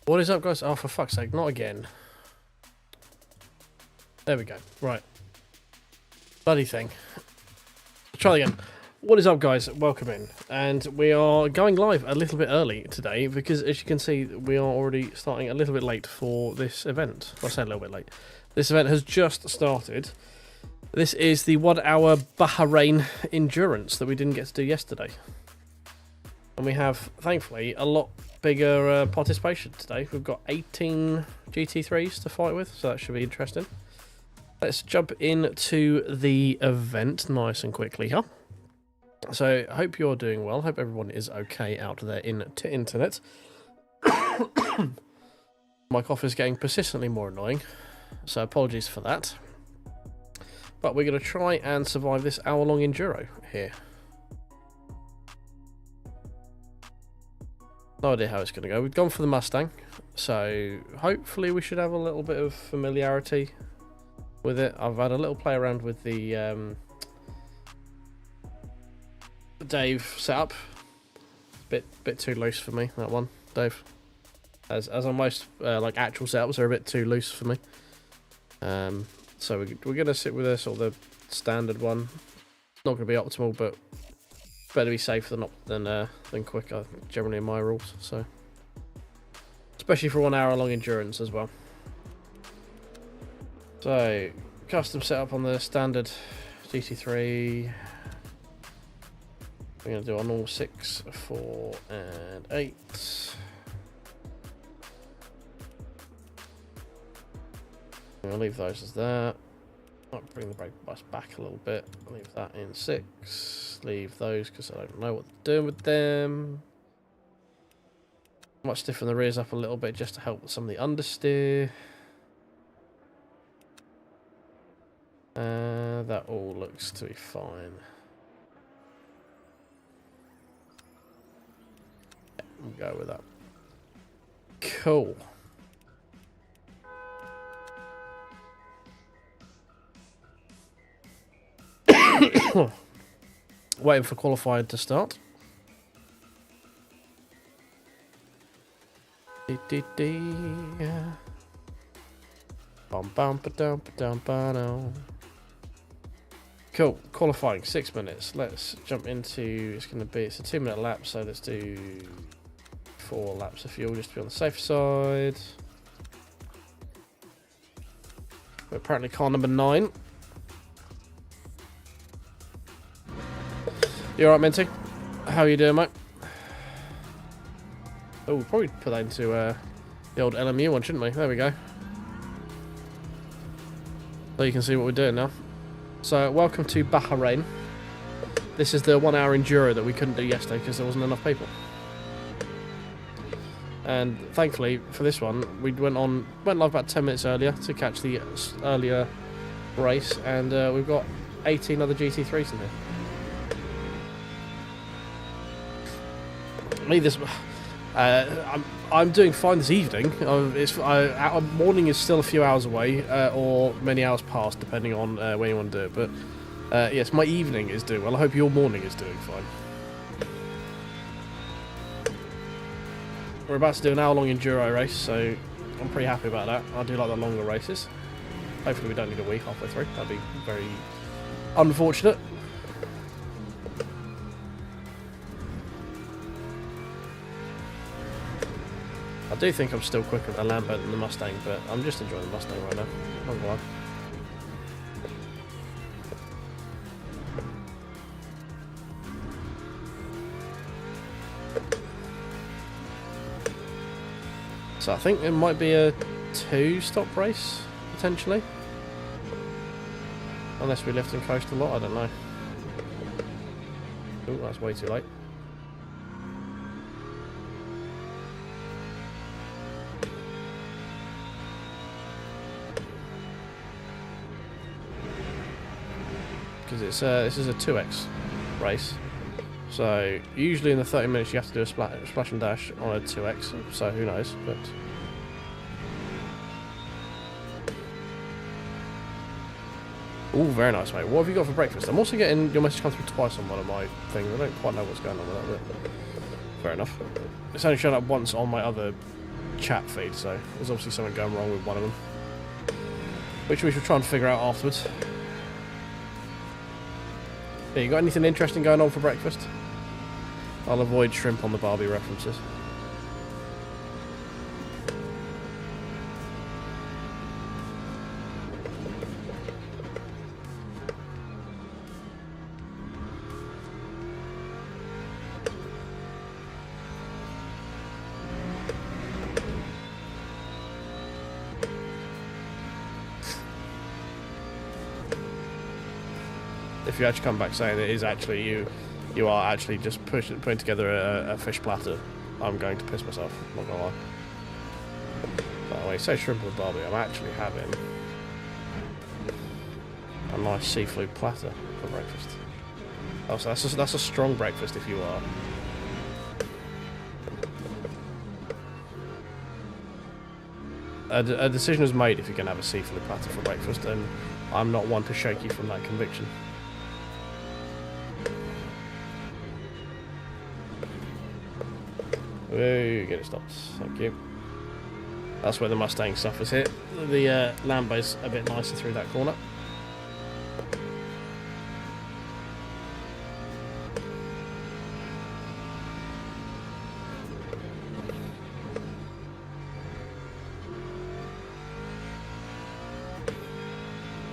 What is up, guys? Oh, for fuck's sake, not again. There we go. Right. Bloody thing. Try again. What is up, guys? Welcome in. And we are going live a little bit early today because, as you can see, we are already starting a little bit late for this event. Well, I say a little bit late. This event has just started. This is the 1 hour Bahrain endurance that we didn't get to do yesterday. And we have, thankfully, a lot bigger participation today. We've got 18 GT3s to fight with, so that should be interesting. Let's jump into the event nice and quickly here. So, I hope you're doing well. Hope everyone is okay out there in internet. My cough is getting persistently more annoying, so apologies for that. But we're going to try and survive this hour-long enduro here. No idea how it's going to go. We've gone for the Mustang, so hopefully we should have a little bit of familiarity with it. I've had a little play around with the Dave setup. Bit too loose for me, that one, Dave. As on most like actual setups are a bit too loose for me. So we're going to sit with a sort of the standard one. Not going to be optimal, but better be safe than quick, generally in my rules. So, especially for 1 hour long endurance as well. So, custom setup on the standard GT3. We're going to do on all 6, 4, and 8. I'm going to leave those as that. Might bring the brake bus back a little bit. Leave that in 6. Leave those because I don't know what they're doing with them. Might stiffen the rears up a little bit just to help with some of the understeer. That all looks to be fine. Yeah, we'll go with that. Cool. Waiting for qualified to start. Cool. Qualifying 6 minutes. Let's jump into. It's a 2-minute lap, so let's do 4 laps of fuel just to be on the safe side. We're apparently car number 9. You alright, Minty? How are you doing, mate? Oh, we'll probably put that into the old LMU one, shouldn't we? There we go. So you can see what we're doing now. So, welcome to Bahrain. This is the 1 hour enduro that we couldn't do yesterday because there wasn't enough people. And thankfully, for this one, we went live about 10 minutes earlier to catch the earlier race, and we've got 18 other GT3s in here. I'm doing fine this evening. Our morning is still a few hours away, or many hours past, depending on when you want to do it. But yes, my evening is doing well. I hope your morning is doing fine. We're about to do an hour-long enduro race, so I'm pretty happy about that. I do like the longer races. Hopefully we don't need a week halfway through. That'd be very unfortunate. I do think I'm still quicker at the Lambo than the Mustang, but I'm just enjoying the Mustang right now. Not gonna lie. So I think it might be a 2-stop race, potentially. Unless we lift and coast a lot, I don't know. Oh, that's way too late. Because this is a 2x race, so usually in the 30 minutes you have to do a splash and dash on a 2x, so who knows, but oh, very nice, mate. What have you got for breakfast? I'm also getting your message come through twice on one of my things. I don't quite know what's going on with that, but fair enough. It's only shown up once on my other chat feed, so there's obviously something going wrong with one of them, which we should try and figure out afterwards. Yeah, you got anything interesting going on for breakfast? I'll avoid shrimp on the Barbie references. If you actually come back saying it is actually you are actually just putting together a fish platter, I'm going to piss myself, not gonna lie. By the way, say shrimp with Barbie, I'm actually having a nice seafood platter for breakfast. Oh, so that's a strong breakfast if you are. A decision is made if you're going to have a seafood platter for breakfast, and I'm not one to shake you from that conviction. Oh, get it stopped. Thank you. That's where the Mustang suffers here. The Lambo's a bit nicer through that corner.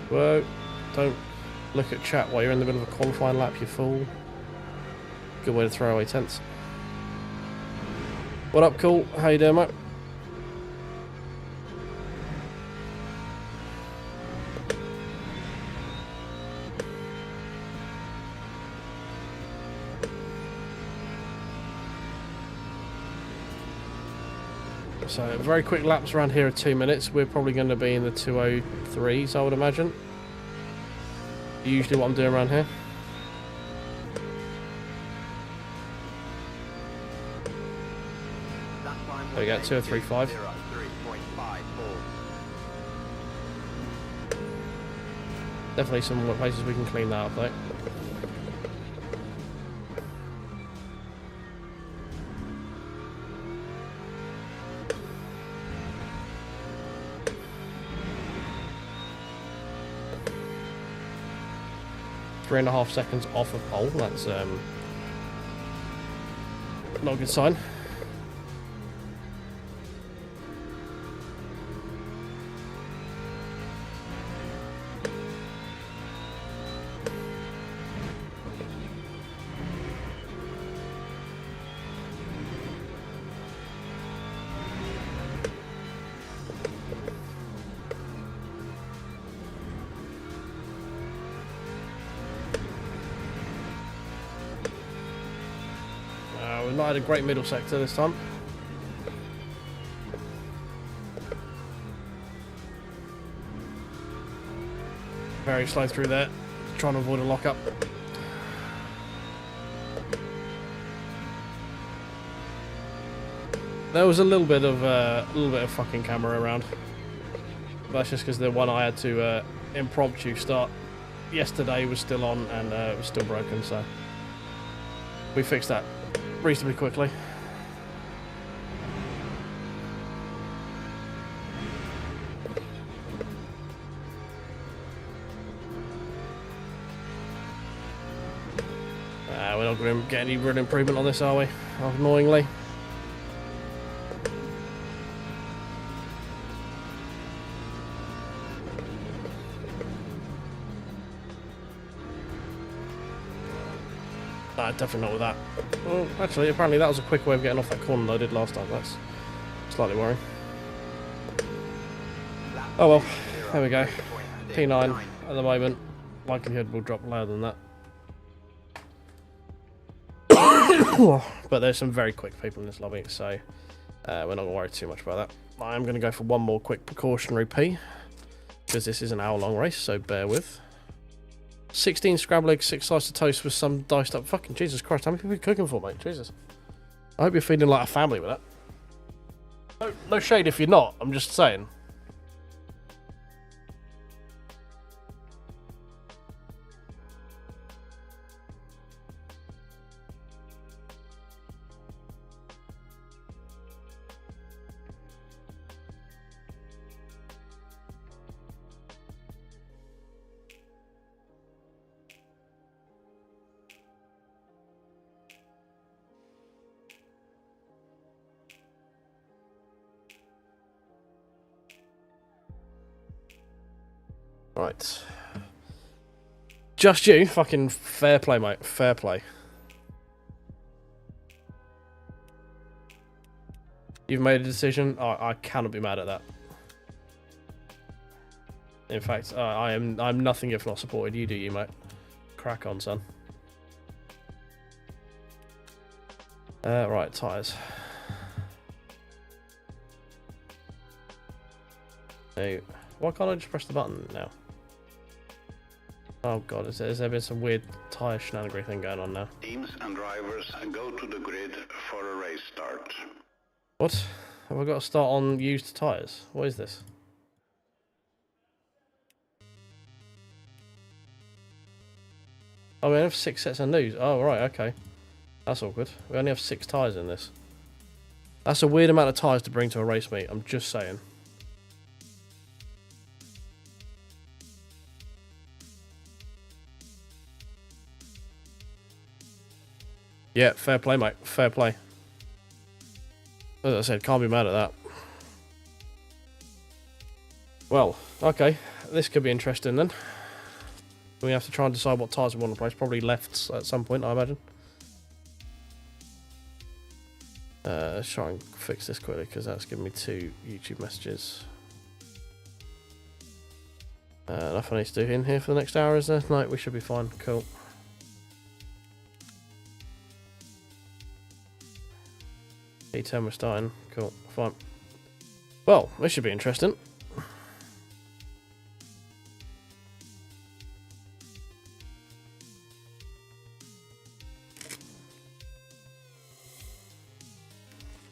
Whoa, don't look at chat while you're in the middle of a qualifying lap, you fool. Good way to throw away tenths. What up, cool? How you doing, mate? So, very quick laps around here of 2 minutes. We're probably going to be in the 2:03s, I would imagine. Usually what I'm doing around here. There we go, 2:03.5. Definitely some more places we can clean that up though. Three and a half seconds off of pole. That's not a good sign. We've not had a great middle sector this time. Very slow through there, trying to avoid a lockup. There was a little bit of fucking camera around. That's just because the one I had to impromptu start yesterday was still on and it was still broken, so we fixed that reasonably quickly. We're not going to get any real improvement on this, are we? Annoyingly. Definitely not with that. Well, actually, apparently that was a quick way of getting off that corner that I did last time. That's slightly worrying. Oh well, there we go. P9 at the moment. Likelihood will drop lower than that. But there's some very quick people in this lobby, so we're not going to worry too much about that. I'm going to go for one more quick precautionary P, because this is an hour-long race, so bear with. 16 scrambled eggs, 6 slices of toast with some diced up. Fucking Jesus Christ, how many people are you cooking for, mate? Jesus. I hope you're feeding like a family with that. No shade if you're not, I'm just saying. Right. Just you. Fucking fair play, mate. Fair play. You've made a decision. I cannot be mad at that. In fact, I'm nothing if not supported. You do you, mate. Crack on, son. Right, tyres. So, why can't I just press the button now? Oh god, has there been some weird tyre shenanigan thing going on now? Teams and drivers go to the grid for a race start. What? Have I got to start on used tyres? What is this? Oh, we only have 6 sets of news. Oh, right, okay. That's awkward. We only have 6 tyres in this. That's a weird amount of tyres to bring to a race meet, I'm just saying. Yeah, fair play, mate. Fair play. As I said, can't be mad at that. Well, okay. This could be interesting then. We have to try and decide what tyres we want to place. Probably lefts at some point, I imagine. Let's try and fix this quickly, because that's giving me 2 YouTube messages. Enough I need to do in here for the next hour, is there? No, we should be fine. Cool. E10 we're starting. Cool. Fine. Well, this should be interesting.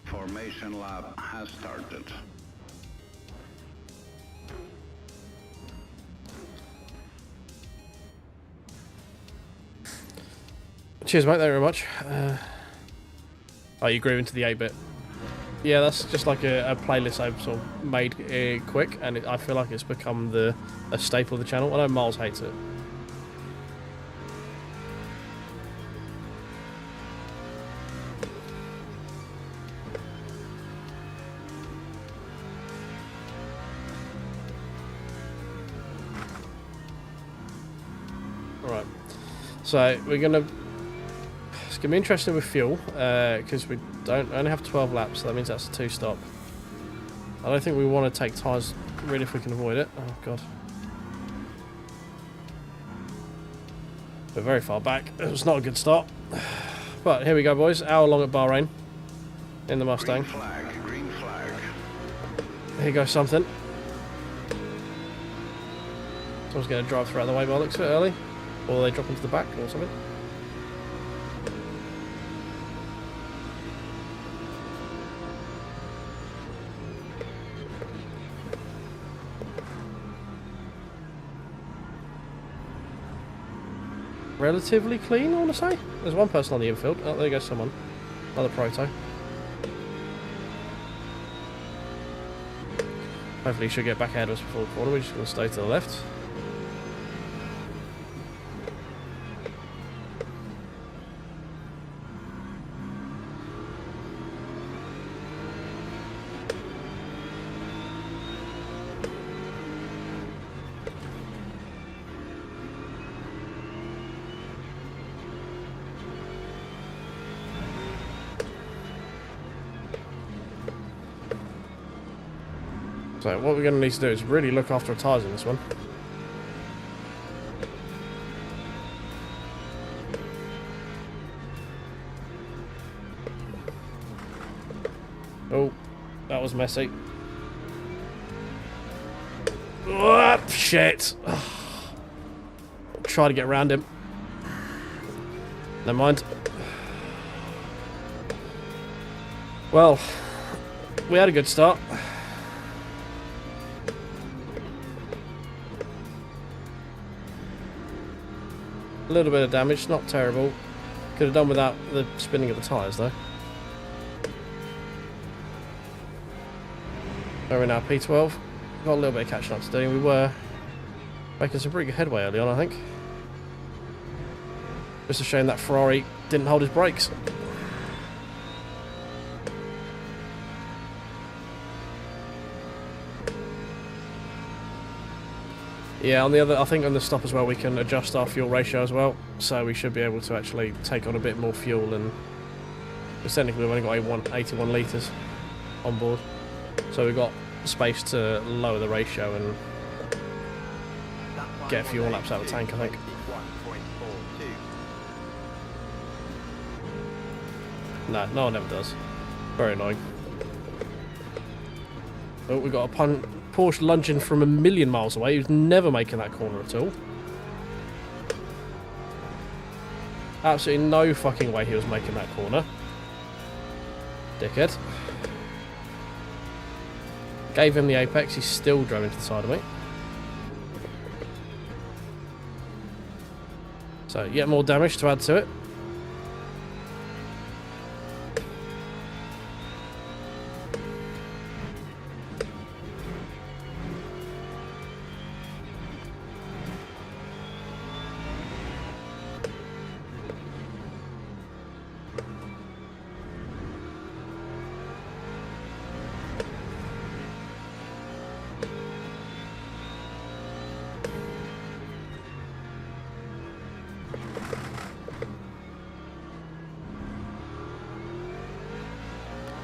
Formation lab has started. Cheers, mate. Thank you very much. Oh, you grew into the 8-bit. Yeah, that's just like a playlist I've sort of made quick, and I feel like it's become a staple of the channel. I know Miles hates it. Alright. So, we're going to... It's going to be interesting with fuel, because we only have 12 laps, so that means that's a 2-stop. I don't think we want to take tyres, really, if we can avoid it. Oh, God. We're very far back. It was not a good start. But here we go, boys. Hour long at Bahrain. In the Mustang. Green flag, green flag. Here goes something. Someone's going to drive throughout the way by the looks of it early. Or they drop into the back or something. Relatively clean, I want to say. There's one person on the infield. Oh, there goes someone. Another proto. Hopefully he should get back ahead of us before the corner. We're just going to stay to the left. So what we're going to need to do is really look after our tyres in this one. Oh, that was messy. Oh, shit. Try to get around him. Never mind. Well, we had a good start. A little bit of damage, not terrible. Could have done without the spinning of the tyres though. Where are we now? P12. Got a little bit of catching up to do. We were making some pretty good headway early on, I think. Just a shame that Ferrari didn't hold his brakes. Yeah, on the other, I think on the stop as well, we can adjust our fuel ratio as well, so we should be able to actually take on a bit more fuel. And technically, we've only got 81 litres on board, so we've got space to lower the ratio and get fuel laps out of the tank, I think. No one ever does. Very annoying. Oh, we got a Porsche lunging from 1,000,000 miles away. He was never making that corner at all. Absolutely no fucking way he was making that corner. Dickhead. Gave him the apex. He still drove into the side of me. So, yet more damage to add to it.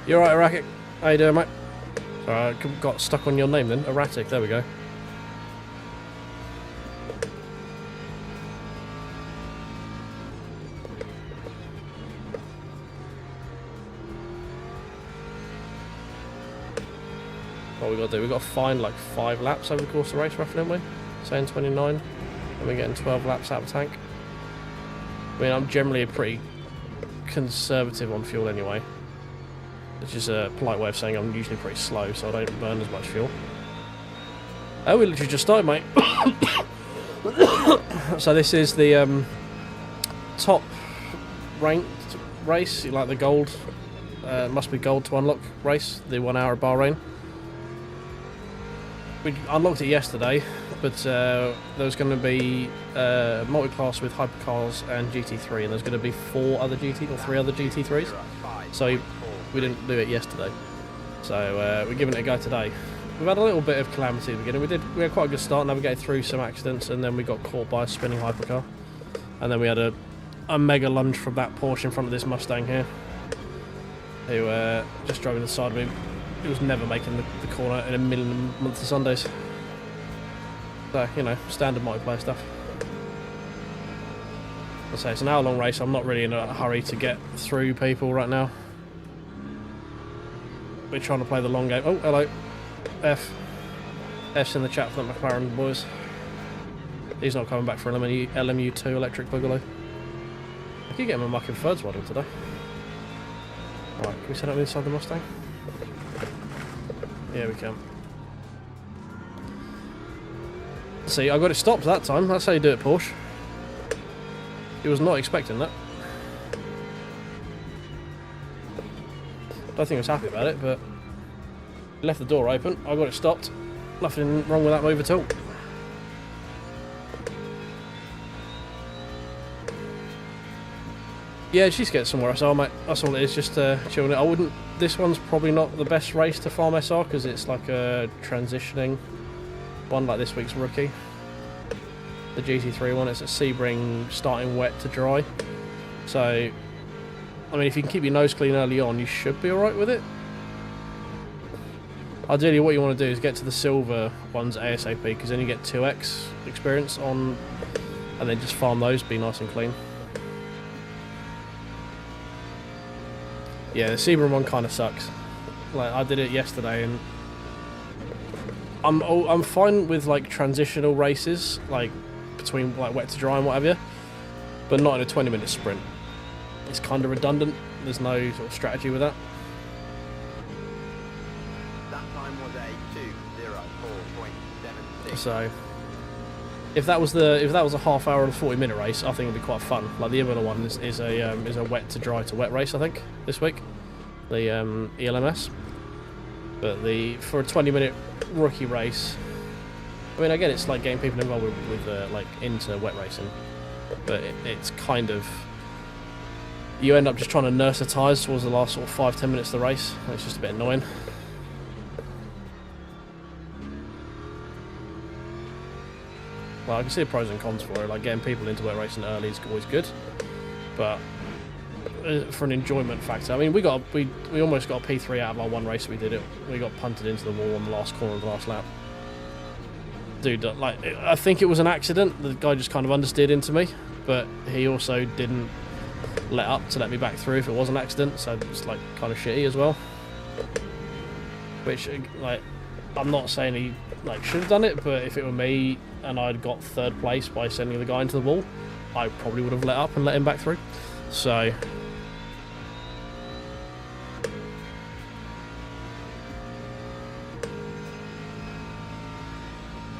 You alright, Erratic? How you doing, mate? Sorry, I got stuck on your name then. Erratic, there we go. What we got to do? We've got to find like 5 laps over the course of the race, roughly, haven't we? Saying 29. And we're getting 12 laps out of the tank. I mean, I'm generally a pretty conservative on fuel anyway. Which is a polite way of saying I'm usually pretty slow, so I don't burn as much fuel. Oh, we literally just started, mate. So this is the top ranked race, like the gold, must be gold to unlock race, the 1 hour Bahrain. We unlocked it yesterday, but there was going to be multi-class with hypercars and GT3, and there's going to be 3 other GT3s. So we didn't do it yesterday, so we're giving it a go today. We've had a little bit of calamity at the beginning. We had quite a good start, navigated through some accidents, and then we got caught by a spinning hypercar. And then we had a mega lunge from that Porsche in front of this Mustang here, who just drove in the side of me. He was never making the corner in a million months of Sundays. So, you know, standard multiplayer stuff. I'll say it's an hour-long race. I'm not really in a hurry to get through people right now. We're trying to play the long game. Oh, hello. F's in the chat for the McLaren boys. He's not coming back for an LMU2 electric boogaloo. I keep getting my mucking thirds model today. Right, can we set up inside the Mustang? Yeah, we can. See, I got it stopped that time. That's how you do it, Porsche. He was not expecting that. Don't think I was happy about it, but left the door open. I got it stopped. Nothing wrong with that move at all. Yeah, she's getting somewhere SR, mate. That's all it is, just chilling it. I wouldn't. This one's probably not the best race to farm SR because it's like a transitioning one, like this week's rookie. The GT3 one, it's a Sebring starting wet to dry. So, I mean, if you can keep your nose clean early on, you should be alright with it. Ideally, what you want to do is get to the silver ones ASAP because then you get 2x experience on, and then just farm those, be nice and clean. Yeah, the Sebring one kind of sucks. Like, I did it yesterday, and I'm fine with like transitional races, like between like wet to dry and whatever, but not in a 20-minute sprint. It's kind of redundant. There's no sort of strategy with that. That time was a 2:04.76. So, if that was a half hour and 40-minute race, I think it'd be quite fun. Like the other one is a wet to dry to wet race, I think, this week, the ELMS. But for a 20-minute rookie race, I mean, again, it's like getting people involved with like into wet racing, but it's kind of, you end up just trying to nurse the tyres towards the last sort of 5-10 minutes of the race. It's just a bit annoying. But I can see the pros and cons for it. Like getting people into wet racing early is always good, but for an enjoyment factor, I mean, we almost got a P3 out of our one race we did it. We got punted into the wall on the last corner of the last lap. Dude, like, I think it was an accident. The guy just kind of understeered into me, but he also didn't let up to let me back through if it was an accident, so it's like kind of shitty as well. Which, like, I'm not saying he like should have done it, but if it were me and I'd got third place by sending the guy into the wall, I probably would have let up and let him back through. So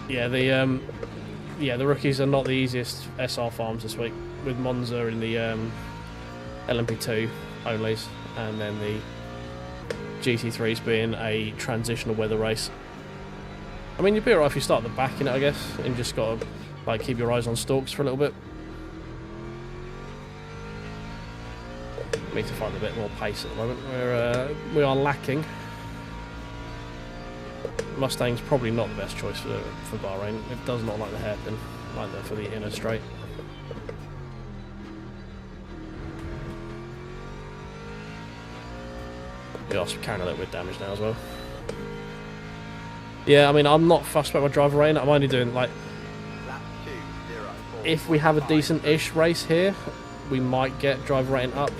yeah, the rookies are not the easiest SR farms this week, with Monza in the LMP2 onlys, and then the GT3s being a transitional weather race. I mean, you'd be alright if you start at the back in it, I guess, and just got to like keep your eyes on stalks for a little bit. Need to find a bit more pace at the moment. We are lacking. Mustang's probably not the best choice for Bahrain. It does not like the hairpin, like that for the inner straight. We are carrying a little bit of damage now as well. Yeah, I mean, I'm not fussed about my driver rating. I'm only doing, like, if we have a decent-ish race here, we might get driver rating up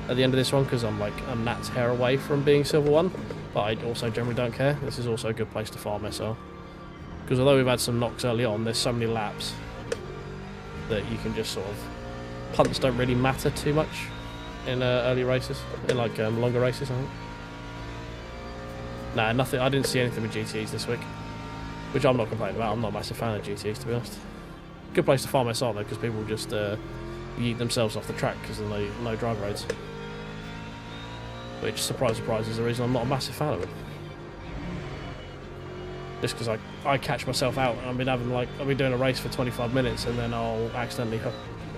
at the end of this one, because I'm like a gnat's hair away from being Silver 1. But I also generally don't care. This is also a good place to farm SR. Because although we've had some knocks early on, there's so many laps that you can just sort of... Punts don't really matter too much in early races, in like longer races, I think. Nah, nothing. I didn't see anything with GTEs this week, which I'm not complaining about. I'm not a massive fan of GTEs, to be honest. Good place to farm SR though, because people just yeet themselves off the track because of no drive roads. Which, surprise, surprise, is the reason I'm not a massive fan of it. Just because I catch myself out, and I'll be doing a race for 25 minutes, and then I'll accidentally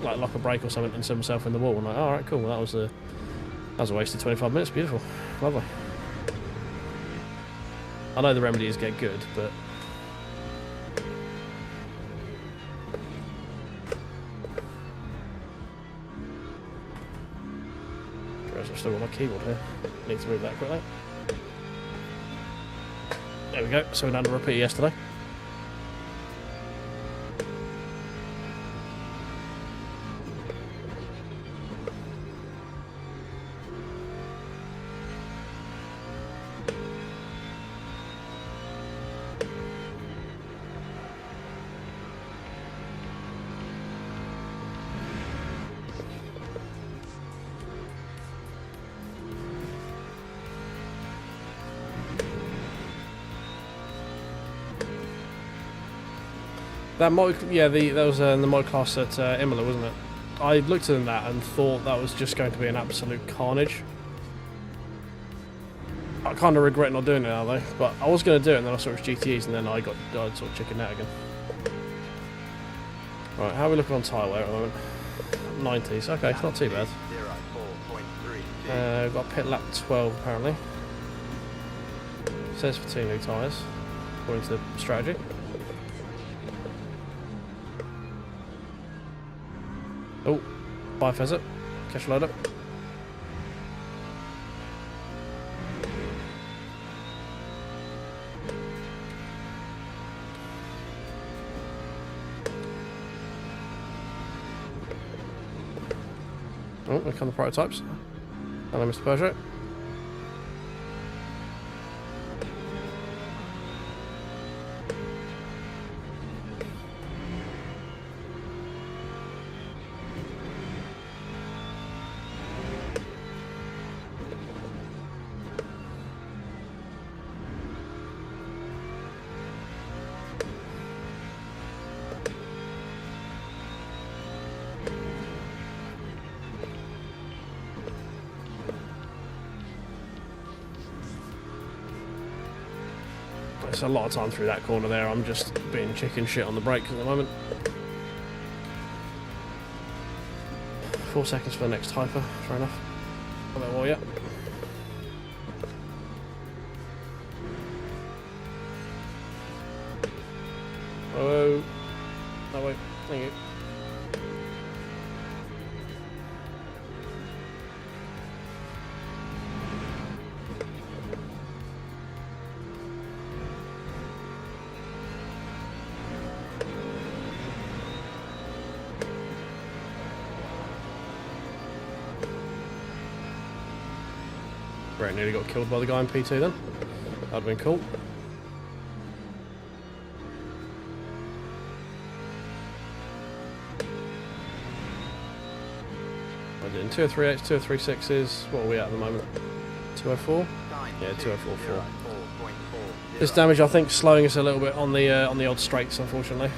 like lock a brake or something and send myself in the wall. I'm like, oh, alright, cool. Well, that was a wasted 25 minutes. Beautiful, lovely. I know the remedies get good, but I've still got my keyboard here. Need to move that quickly. There we go. So we done a repeat yesterday. That was in the mod class at Imola, wasn't it? I looked at that and thought that was just going to be an absolute carnage. I kind of regret not doing it now though, but I was going to do it and then I saw it was GTEs and then I sort of chickened out again. Right, how are we looking on tyre wear at the moment? 90s, okay, it's not too bad. We've got pit lap 12 apparently. It says for 2 new tyres, according to the strategy. Oh, bypass it. Catch load up. Oh, here come the prototypes. Hello, Mr. Peugeot. It's a lot of time through that corner there. I'm just being chicken shit on the brakes at the moment. 4 seconds for the next hyper, fair enough. Not that well yet. Oh. Oh wait, thank you. Right, nearly got killed by the guy in P2 then. That'd have been cool. I did in 203H, 236s. What are we at the moment? 204? Yeah, 204.4. This damage, I think, slowing us a little bit on the odd straights, unfortunately.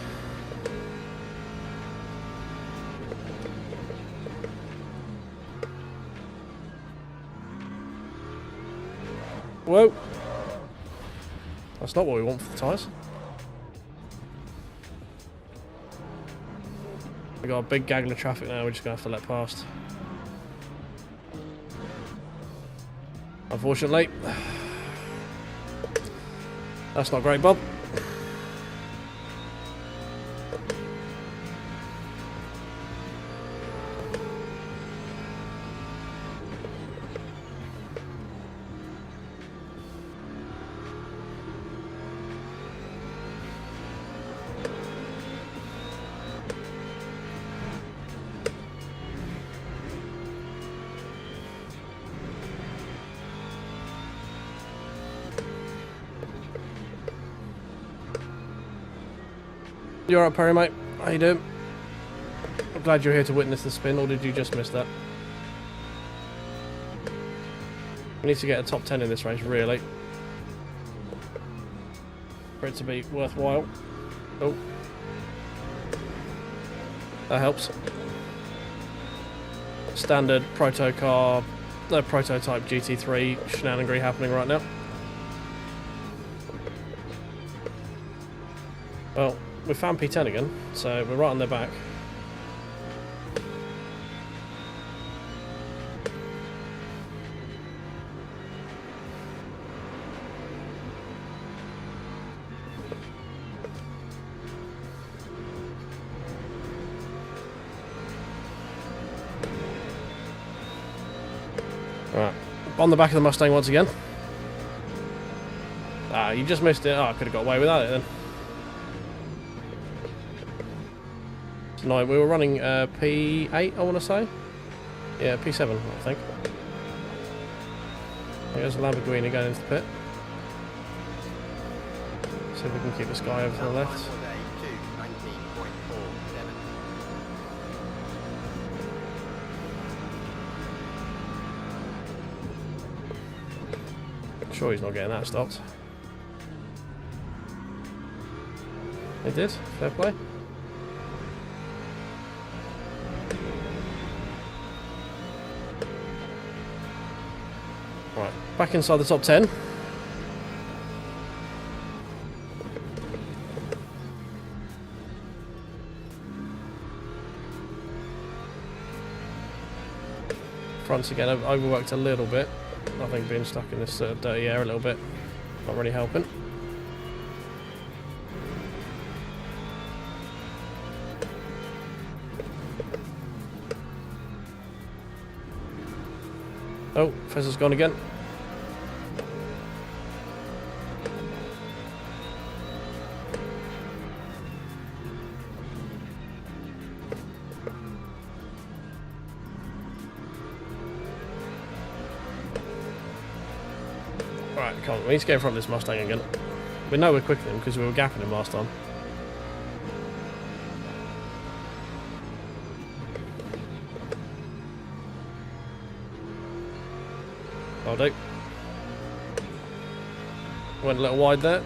Whoa! That's not what we want for the tyres. We've got a big gaggle of traffic now, we're just going to have to let past. Unfortunately. That's not great, Bob. You alright, Perry, mate? How you doing? I'm glad you're here to witness the spin, or did you just miss that? We need to get a top 10 in this race, really. For it to be worthwhile. Oh. That helps. Standard prototype GT3 shenanigery happening right now. Well, we found P10 again, so we're right on their back. Alright, on the back of the Mustang once again. Ah, you just missed it. Oh, I could have got away without it then. No, we were running P8, I want to say. Yeah, P7, I think. There's a Lamborghini going into the pit. See if we can keep this guy over to the left. I'm sure he's not getting that stopped. He did, fair play. Right, back inside the top 10. Fronts again, I've overworked a little bit. I think being stuck in this dirty air a little bit, not really helping. Oh, Fezzer's gone again. Right, come on, we need to get in front of this Mustang again. We know we're quicker than him because we were gapping him last time. I'll do. Went a little wide there.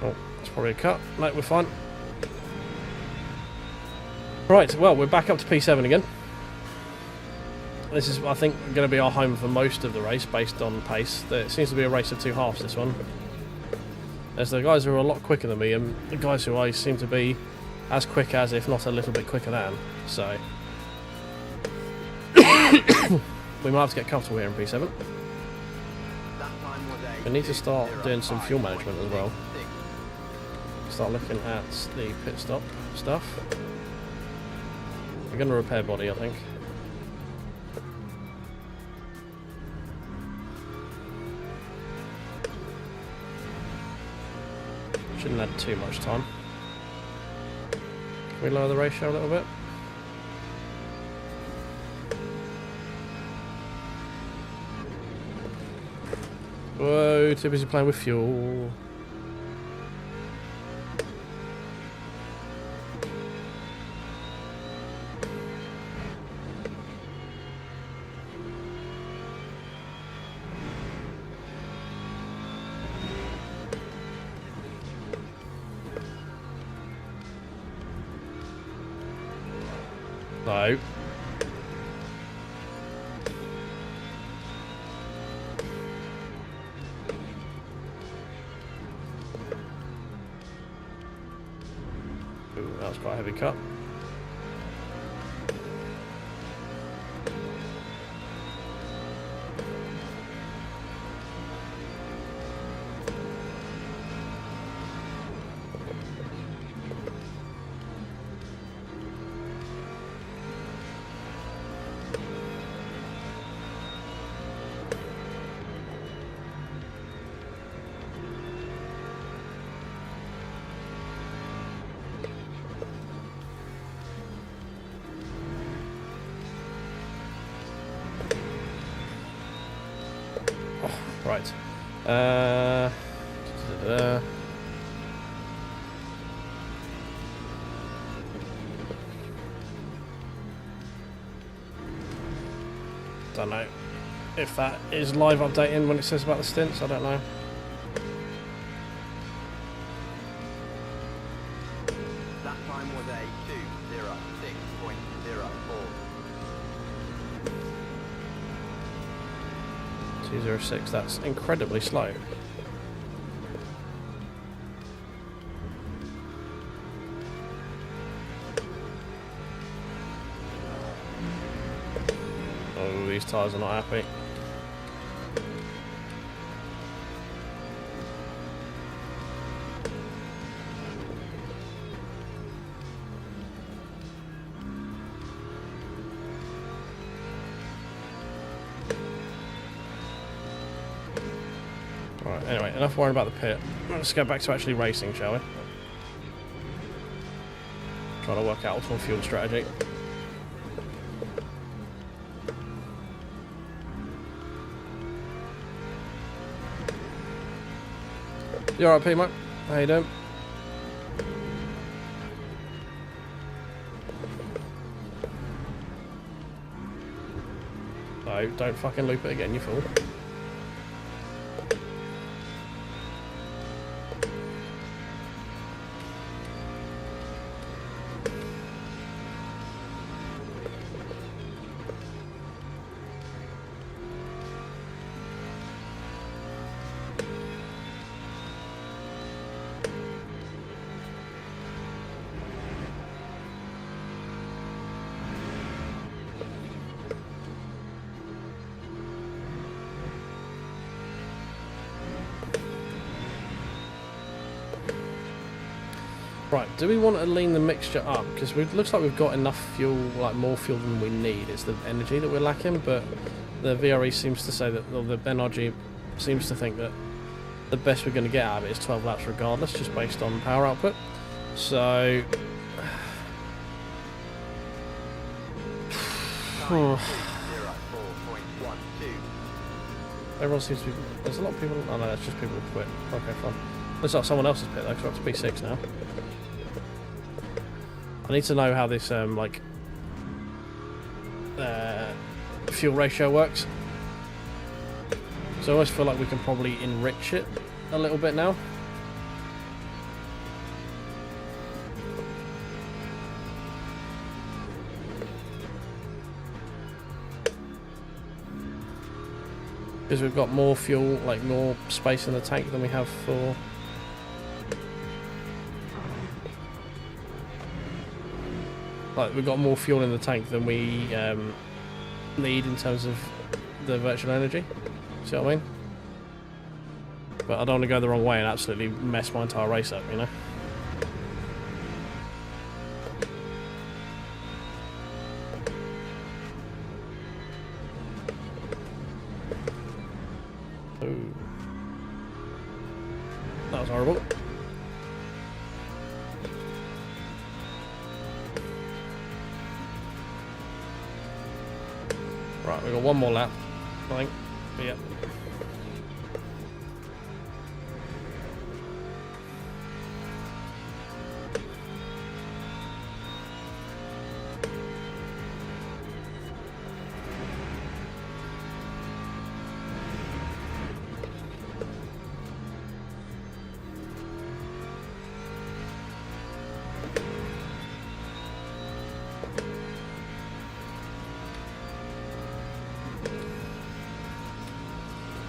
Oh, it's probably a cut. No, we're fine. Right, well, we're back up to P7 again. This is, I think, going to be our home for most of the race based on pace. It seems to be a race of two halves, this one. There's the guys who are a lot quicker than me, and the guys who I seem to be as quick as, if not a little bit quicker than. So, we might have to get comfortable here in P7. That time was a We need to start doing some fuel 2:05.66. management as well. Start looking at the pit stop stuff. We're going to repair body, I think. Shouldn't add too much time. Can we lower the ratio a little bit? Whoa, too busy playing with fuel. No. Ooh, that was quite a heavy cut. Right. Don't know if that is live updating when it says about the stints. I don't know. That time was a 2:06.04. 206. That's incredibly slow. Oh, these tyres are not happy. Right, anyway, enough worrying about the pit. Let's get back to actually racing, shall we? Trying to work out optimal fuel strategy. You alright, P-Mike? How you doing? No, don't fucking loop it again, you fool. Right, do we want to lean the mixture up? Because it looks like we've got enough fuel, like more fuel than we need. It's the energy that we're lacking, but the VRE seems to say that, or the NRG seems to think that the best we're going to get out of it is 12 laps regardless, just based on power output. So... Everyone seems to be... There's a lot of people... Oh no, that's just people who quit. Okay, fine. Looks like someone else's pit though, because we're up to P6 now. I need to know how this, fuel ratio works. So I always feel like we can probably enrich it a little bit now. Because we've got more fuel, like more space in the tank than we have for... Like, we've got more fuel in the tank than we need in terms of the virtual energy. See what I mean? But I don't want to go the wrong way and absolutely mess my entire race up, you know? Ooh. That was horrible. Right, we've got one more lap, I think. But yeah.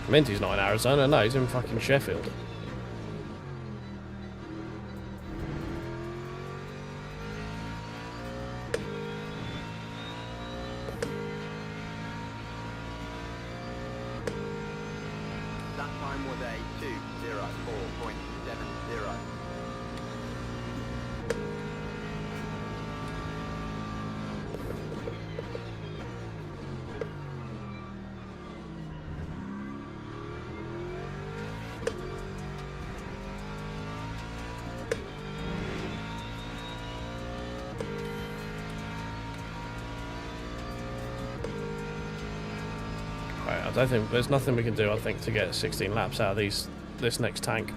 Minty's not in Arizona, no, he's in fucking Sheffield. That time was a 2:04.70. Right, I don't think there's nothing we can do, I think, to get 16 laps out of this next tank.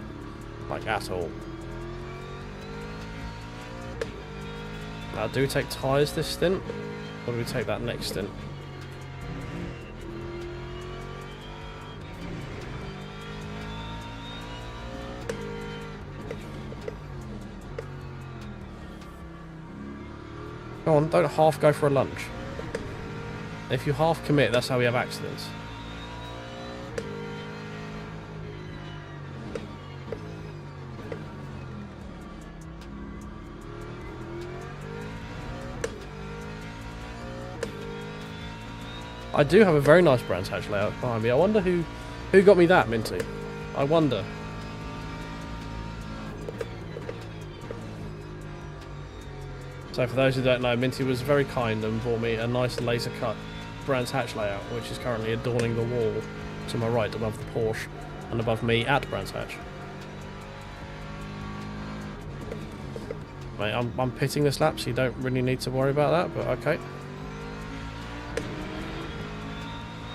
Like, at all. Now, do we take tyres this stint? Or do we take that next stint? Go on, don't half go for a lunch. If you half commit, that's how we have accidents. I do have a very nice Brands Hatch layout behind me. I wonder who got me that, Minty. I wonder. So for those who don't know, Minty was very kind and bought me a nice laser cut Brands Hatch layout, which is currently adorning the wall to my right above the Porsche and above me at Brands Hatch. Mate, I'm pitting this lap, so you don't really need to worry about that, but okay.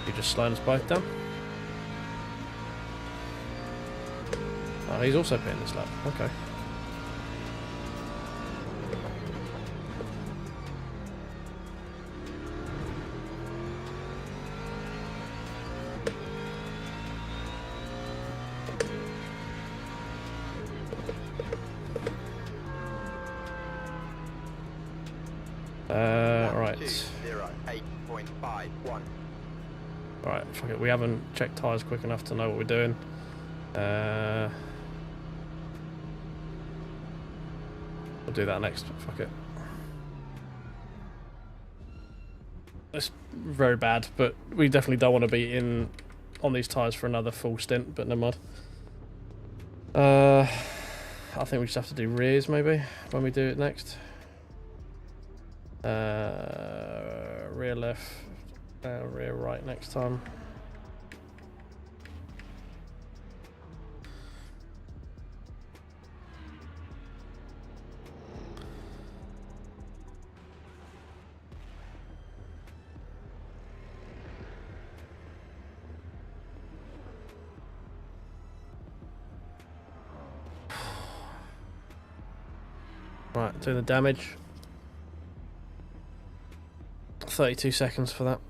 You just slowing us both down. Oh, he's also pitting this lap, okay. Right. 2:08.51. Right, fuck it. We haven't checked tyres quick enough to know what we're doing. We'll do that next. Fuck it. It's very bad, but we definitely don't want to be in on these tyres for another full stint, but never mind. I think we just have to do rears maybe when we do it next. Rear left, rear right next time. Right, do the damage. 32 seconds for that.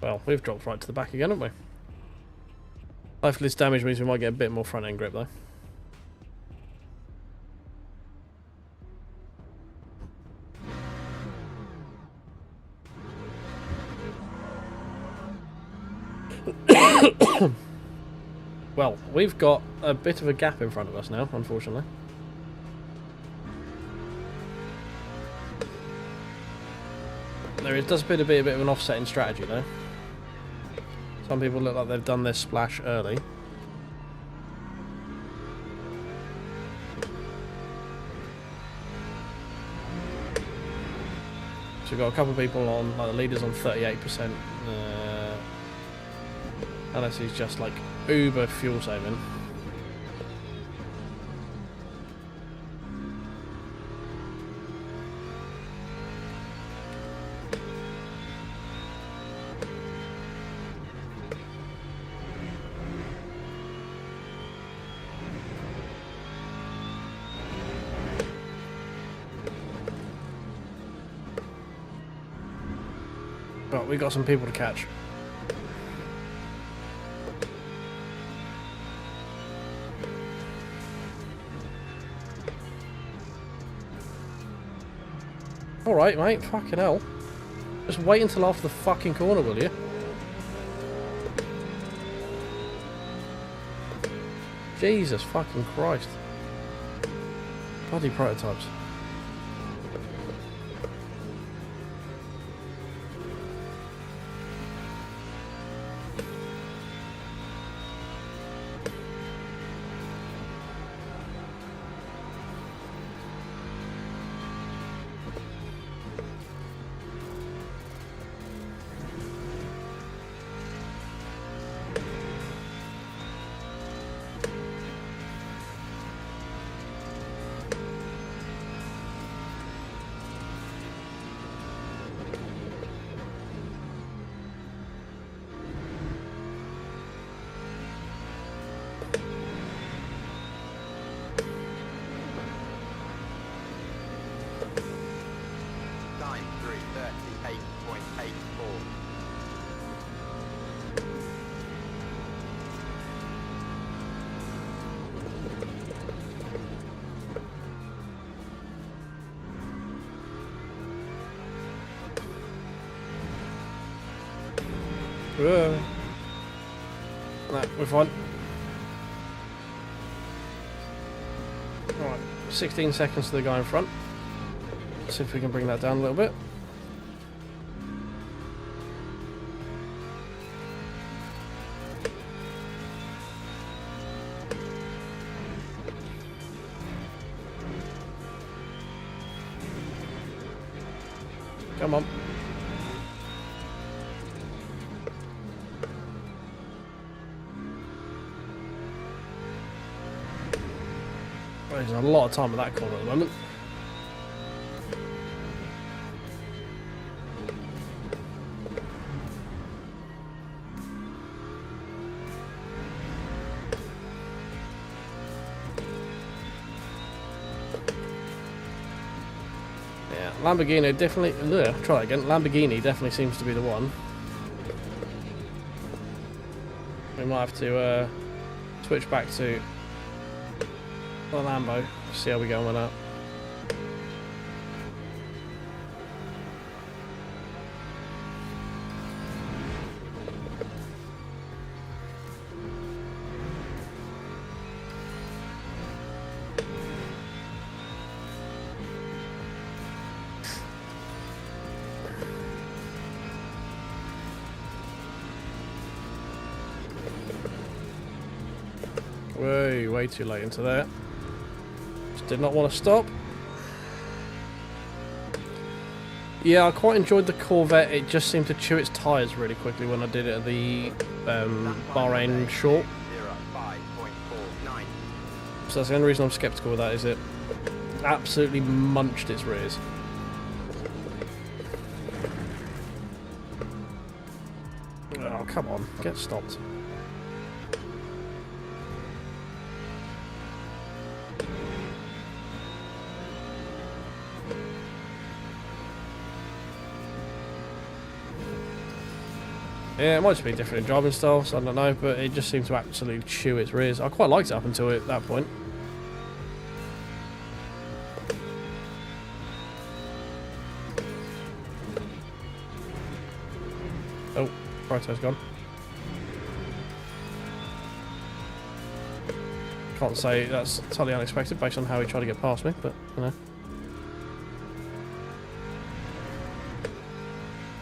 Well, we've dropped right to the back again, haven't we? Hopefully this damage means we might get a bit more front end grip though. Well, we've got a bit of a gap in front of us now, unfortunately. There does appear to be a bit of an offsetting strategy, though. Some people look like they've done their splash early. So we've got a couple of people on, like the leader's on 38%. Unless he's just like uber fuel saving. But we've got some people to catch. Alright, mate, fucking hell. Just wait until after the fucking corner, will you? Jesus fucking Christ. Bloody prototypes. Time 3:38.84. No, we're fine. Alright, 16 seconds to the guy in front. See if we can bring that down a little bit. Come on. There's a lot of time at that corner at the moment. Yeah, Lamborghini definitely. Try that again. Lamborghini definitely seems to be the one. We might have to switch back to the Lambo. See how we go with that. Way too late into there. Just did not want to stop. Yeah, I quite enjoyed the Corvette. It just seemed to chew its tyres really quickly when I did it at the Bahrain short. 05.49. So that's the only reason I'm sceptical with that, is it absolutely munched its rears. Oh, come on. Get stopped. Yeah, it might just be different in driving style, so I don't know, but it just seemed to absolutely chew its rears. I quite liked it up until at that point. Oh, Proto's gone. Can't say that's totally unexpected based on how he tried to get past me, but you know.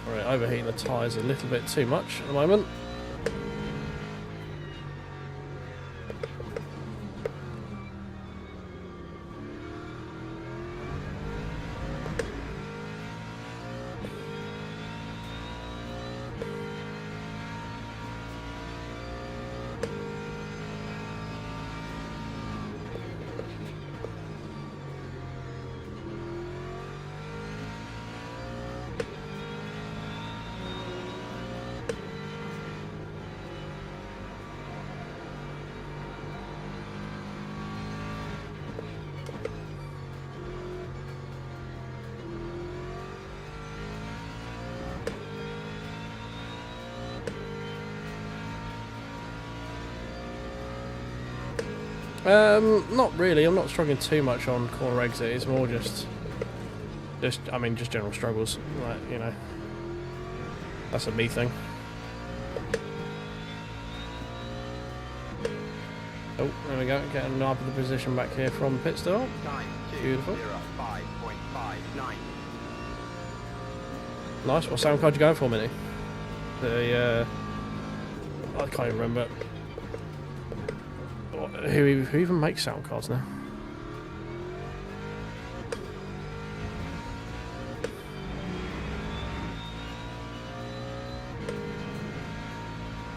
Alright, overheating the tyres a little bit too much at the moment. Not really. I'm not struggling too much on corner exit. It's more just general struggles. Like, you know, that's a me thing. Oh, there we go. Getting an up of the position back here from pit stop. Beautiful. 5.59. Nice. What sound card you going for, Mini? The I can't even remember. Who even makes sound cards now?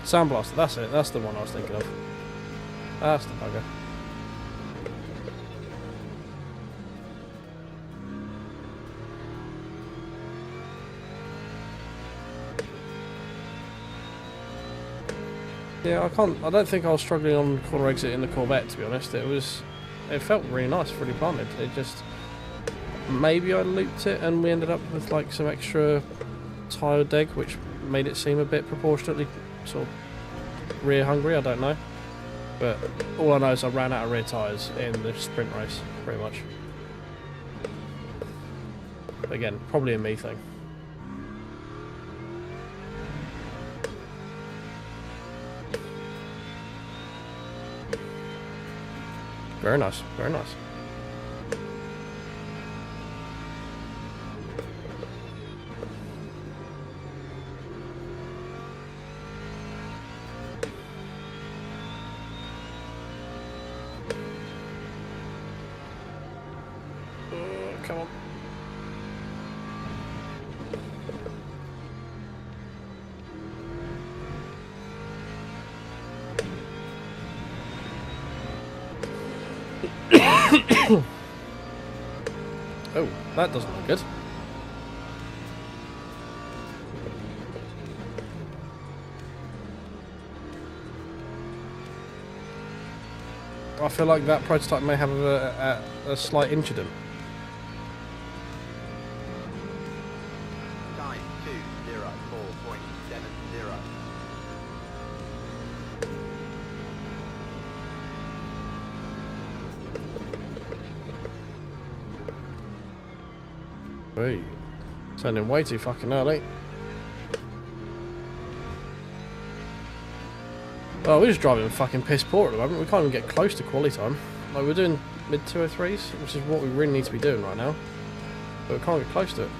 Sound Blaster, that's it. That's the one I was thinking of. That's the bugger. Yeah, I don't think I was struggling on corner exit in the Corvette, to be honest. It felt really nice, really planted. It just, maybe I looped it and we ended up with like some extra tyre deg, which made it seem a bit proportionately sort of rear hungry, I don't know. But all I know is I ran out of rear tyres in the sprint race, pretty much. Again, probably a me thing. Very nice, very nice. Come on. Oh, that doesn't look good. I feel like that prototype may have a slight incident. Time 204.70. Hey, sending way too fucking early. Oh, we're just driving fucking piss poor at the moment. We can't even get close to quality time. Like, we're doing mid 203s, which is what we really need to be doing right now. But we can't get close to it.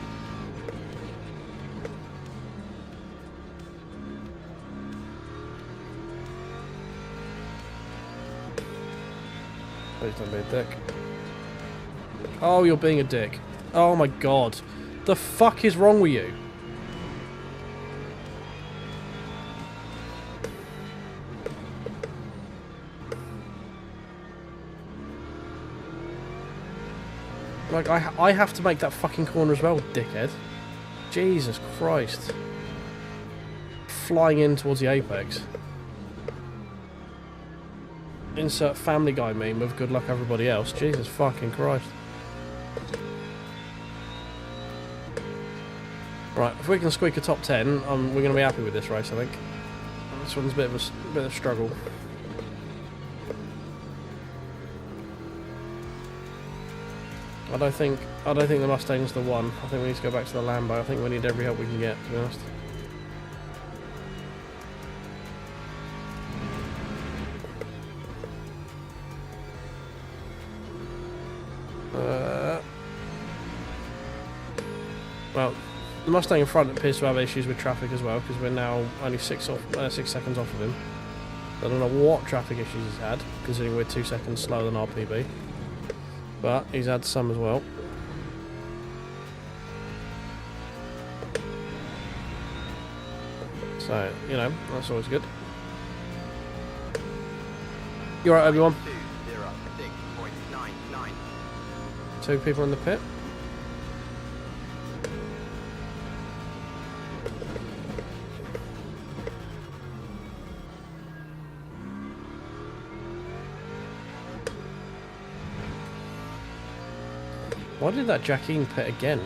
Please don't be a dick. Oh, you're being a dick. Oh my god. The fuck is wrong with you? Like, I have to make that fucking corner as well, dickhead. Jesus Christ. Flying in towards the apex. Insert Family Guy meme of good luck everybody else. Jesus fucking Christ. Right, if we can squeak a top 10, we're going to be happy with this race, I think. This one's a bit of a struggle. I don't think the Mustang's the one. I think we need to go back to the Lambo. I think we need every help we can get, to be honest. Well, the Mustang in front appears to have issues with traffic as well, because we're now only 6 seconds off of him. I don't know what traffic issues he's had, considering we're 2 seconds slower than RPB. But he's had some as well. So, you know, that's always good. You alright, everyone? 206.99. 2 people in the pit. Why did that Jacqueline pit again?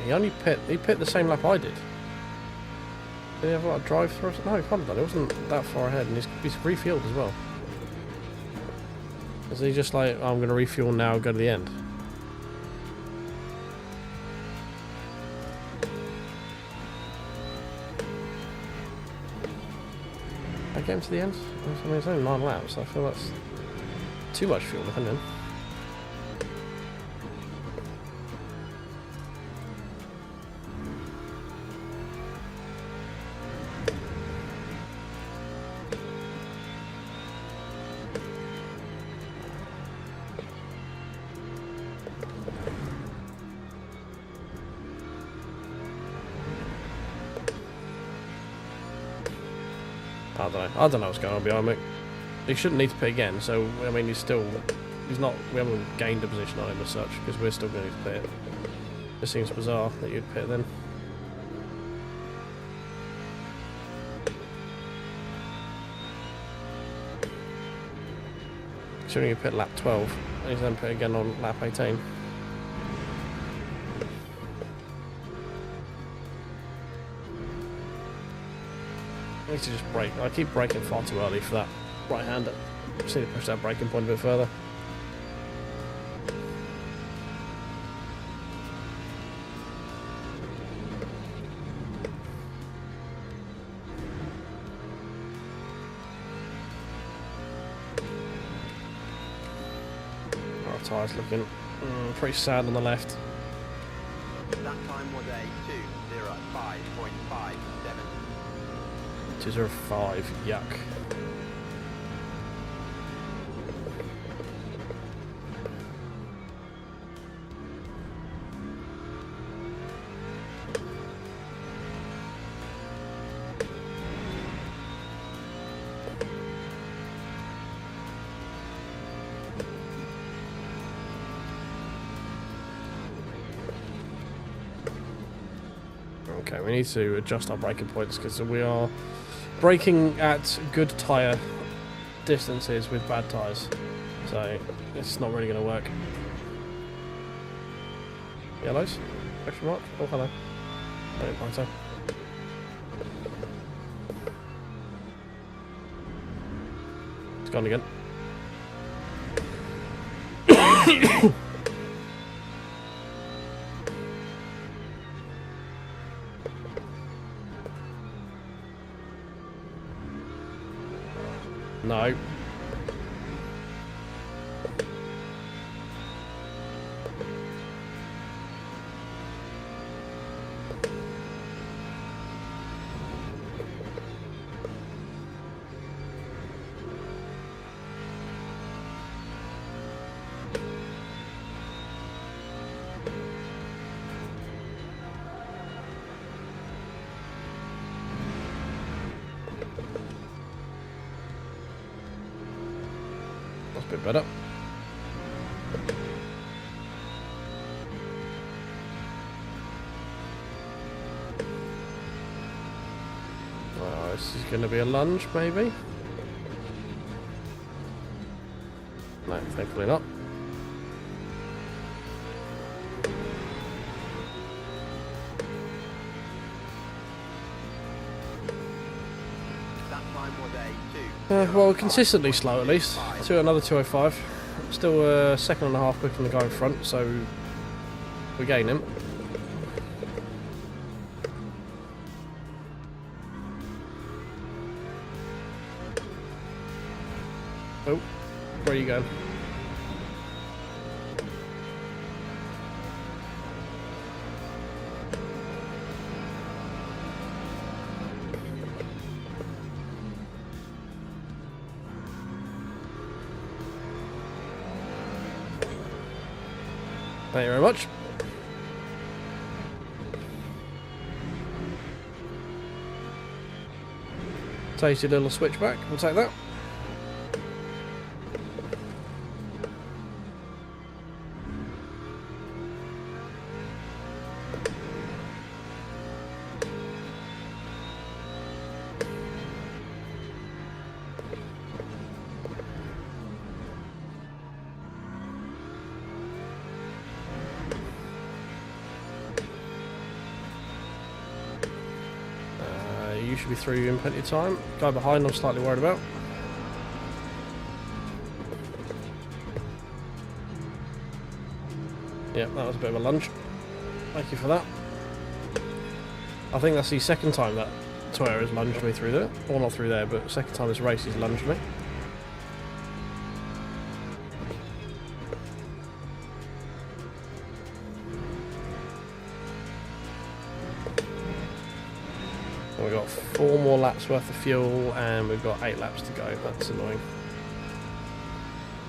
He pit the same lap I did. Did he have like a drive through? No, he can't have done. It wasn't that far ahead, and he's refueled as well. Is he just like, oh, I'm going to refuel now, go to the end? I get him to the end? I mean, it's only 9 laps. I feel that's too much fuel, depending. I don't know what's going on behind me. He shouldn't need to pit again, so I mean we haven't gained a position on him as such, because we're still going to pit. It seems bizarre that you'd pit then. Considering you pit lap 12, he's then pit again on lap 18. I need to just brake. I keep braking far too early for that right-hander. Just need to push that braking point a bit further. Our tyres looking pretty sad on the left. That time was a 205.57. 205, yuck. Okay, we need to adjust our braking points because we are braking at good tyre distances with bad tyres, so it's not really going to work. Yellows? Question mark? Oh, hello. I don't think so. It's gone again. No. That's a bit better. Well, this is going to be a lunge, maybe? No, thankfully not. Well, consistently slow at least. To another 205. Still a second and a half quicker than the guy in front, so we gain him. Oh, where are you going? Thank you very much. Tasty little switchback, we'll take that. You should be through in plenty of time. Guy behind I'm slightly worried about. Yeah, that was a bit of a lunge. Thank you for that. I think that's the second time that Toyota has lunged me through there. Well, not through there, but second time this race has lunged me. We've got 4 more laps worth of fuel and we've got 8 laps to go. That's annoying.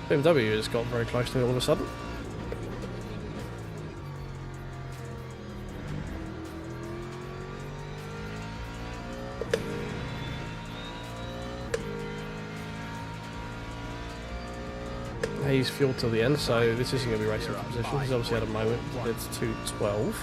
BMW has got very close to me all of a sudden. He's fueled till the end, so this isn't going to be racing for position. He's obviously at a moment. It's 2:12.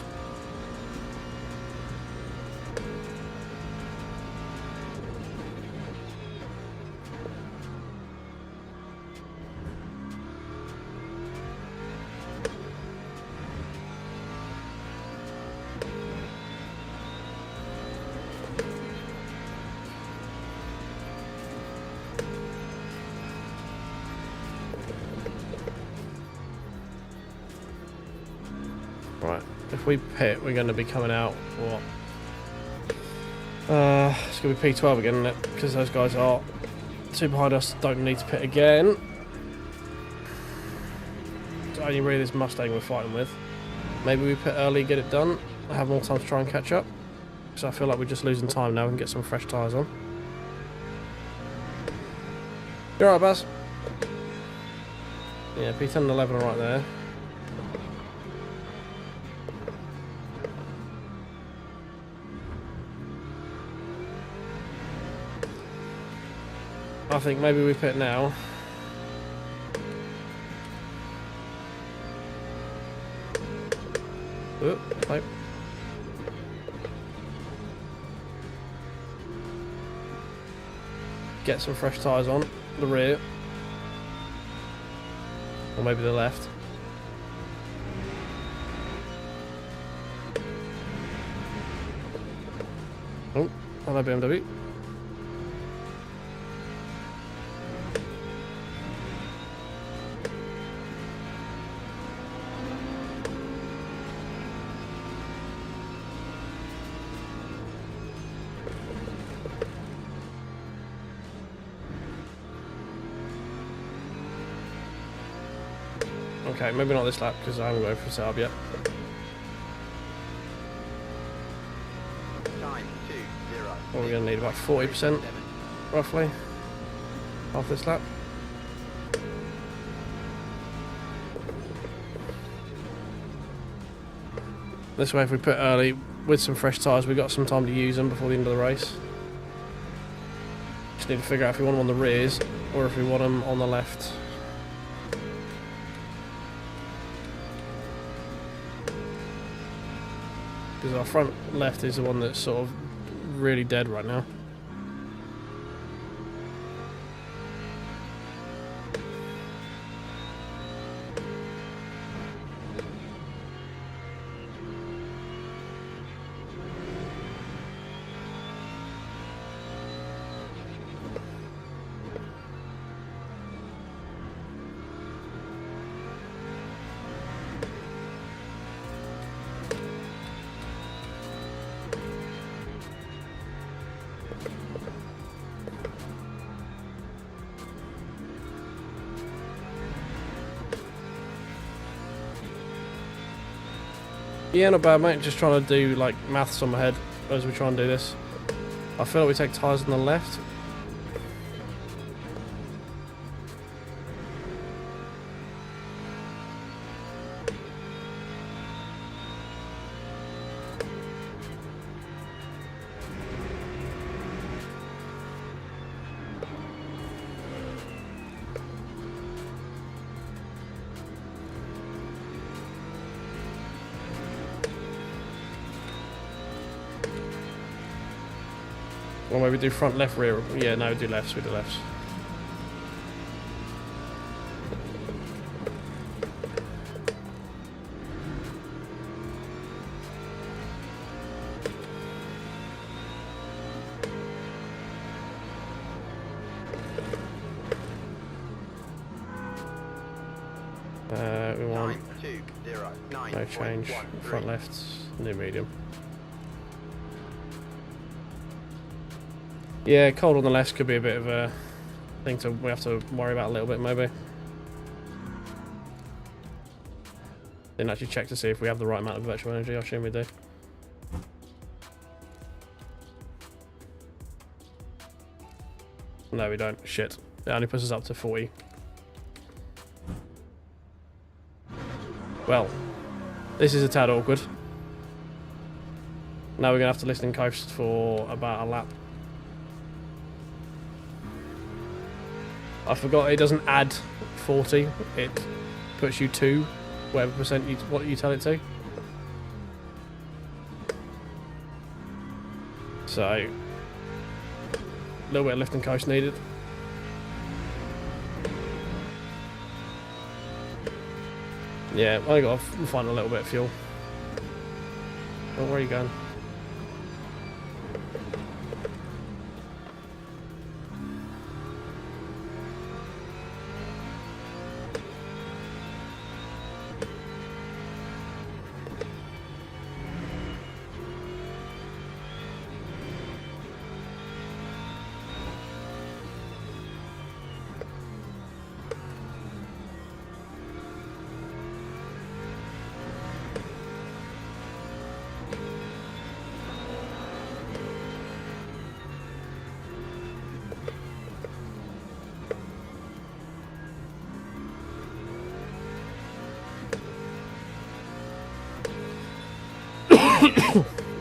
Right, if we pit, we're going to be coming out, what? It's going to be P12 again, isn't it? Because those guys are 2 behind us, don't need to pit again. It's only really this Mustang we're fighting with. Maybe we pit early, get it done, have more time to try and catch up. Because I feel like we're just losing time now and get some fresh tyres on. You alright, Baz? Yeah, P10 and 11 are right there. I think maybe we pit now. Oop, nope. Get some fresh tyres on the rear. Or maybe the left. Oh, hello BMW. Okay, maybe not this lap because I haven't got for setup yet. Time 2:0. Well, we're going to need about 40% roughly off this lap. This way, if we put early with some fresh tyres, we've got some time to use them before the end of the race. Just need to figure out if we want them on the rears or if we want them on the left. Because our front left is the one that's sort of really dead right now. Yeah, not bad, mate. Just trying to do like maths on my head as we try and do this. I feel like we take tyres on the left. Or maybe do front, left, rear. Yeah, no, we do lefts. We do lefts. We want 920, no change. Front left, new medium. Yeah, cold on the left could be a bit of a thing we have to worry about a little bit, maybe. Didn't actually check to see if we have the right amount of virtual energy. I assume we do. No, we don't. Shit. It only puts us up to 40. Well, this is a tad awkward. Now we're going to have to listen coast for about a lap. I forgot it doesn't add 40, it puts you to whatever percent what you tell it to. So, a little bit of lift and coast needed. Yeah, I got to find a little bit of fuel. Oh, where are you going?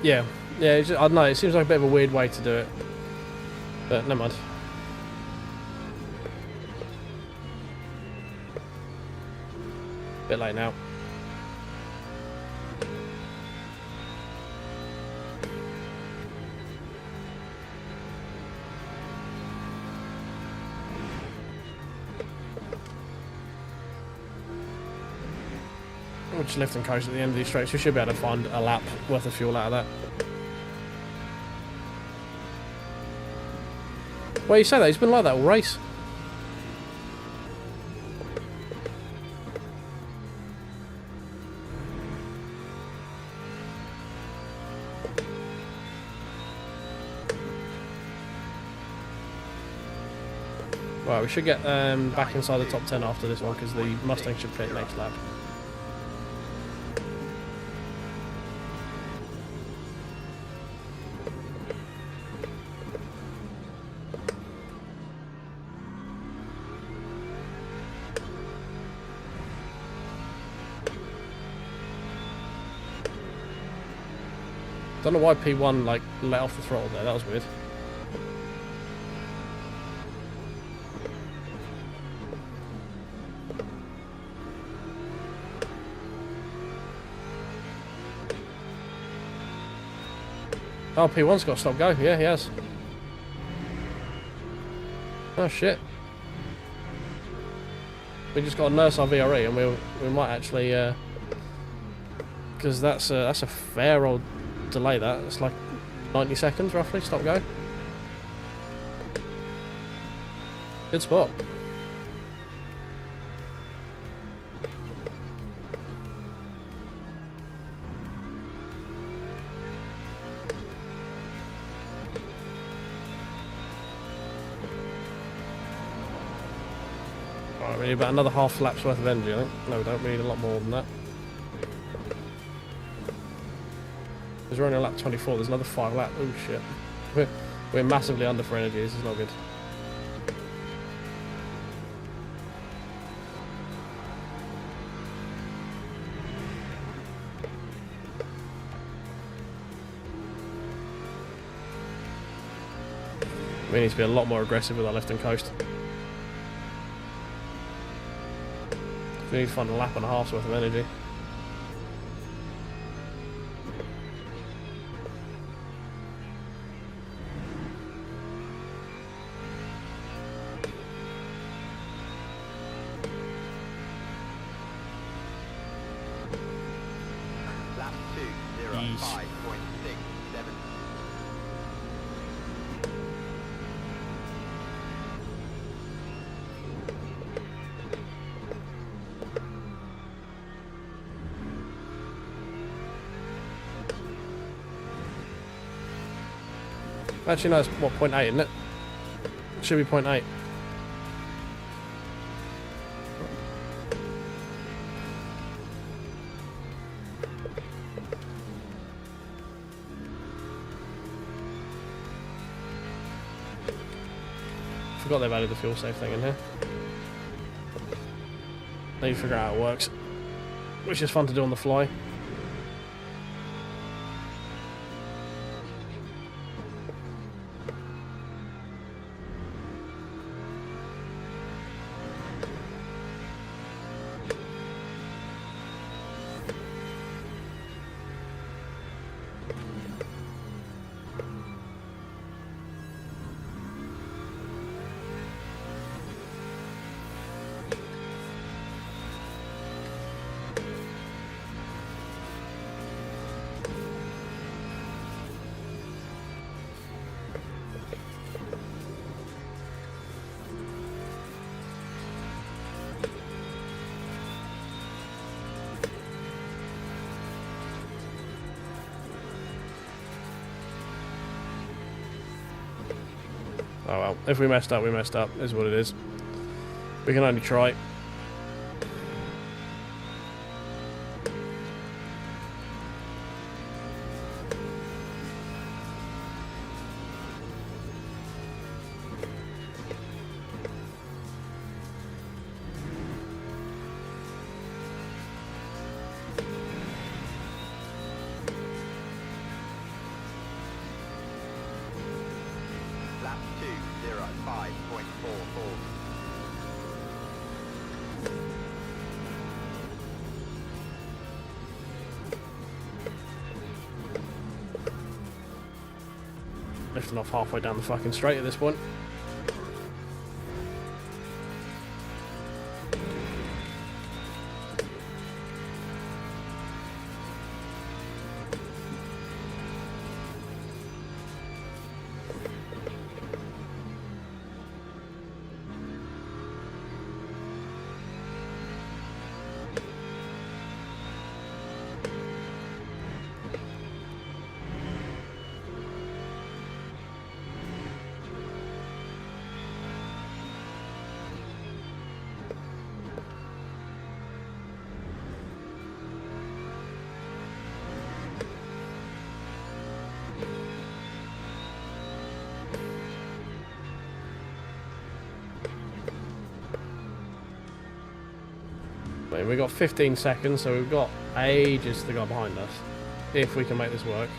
Yeah, it's just, I don't know, it seems like a bit of a weird way to do it. But never mind. Bit late now. We'll just lift and coast at the end of these straights. We should be able to find a lap worth of fuel out of that. Well, you say that, he's been like that all race. Right, we should get back inside the top 10 after this one because the Mustang should fit next lap. Don't know why P1 like let off the throttle there, that was weird. Oh, P1's got to stop go, yeah he has. Oh shit. We just got to nurse our VRE and we might actually because that's a fair old delay that. It's like 90 seconds roughly, stop go. Good spot. Alright, we need about another half lap's worth of energy, I think. No, we don't. We need a lot more than that. Because we're only on lap 24, there's another 5 laps. Oh shit. We're massively under for energy, this is not good. We need to be a lot more aggressive with our left and coast. We need to find a lap and a half's worth of energy. Actually, no, it's what, 0.8, isn't it? It should be 0.8. Forgot they've added the fuel safe thing in here. Need to figure out how it works, which is fun to do on the fly. Oh well, if we messed up, we messed up, is what it is. We can only try. Lap 2:05.44. Lifting off halfway down the fucking straight at this point. We got 15 seconds, so we've got ages to go behind us, if we can make this work.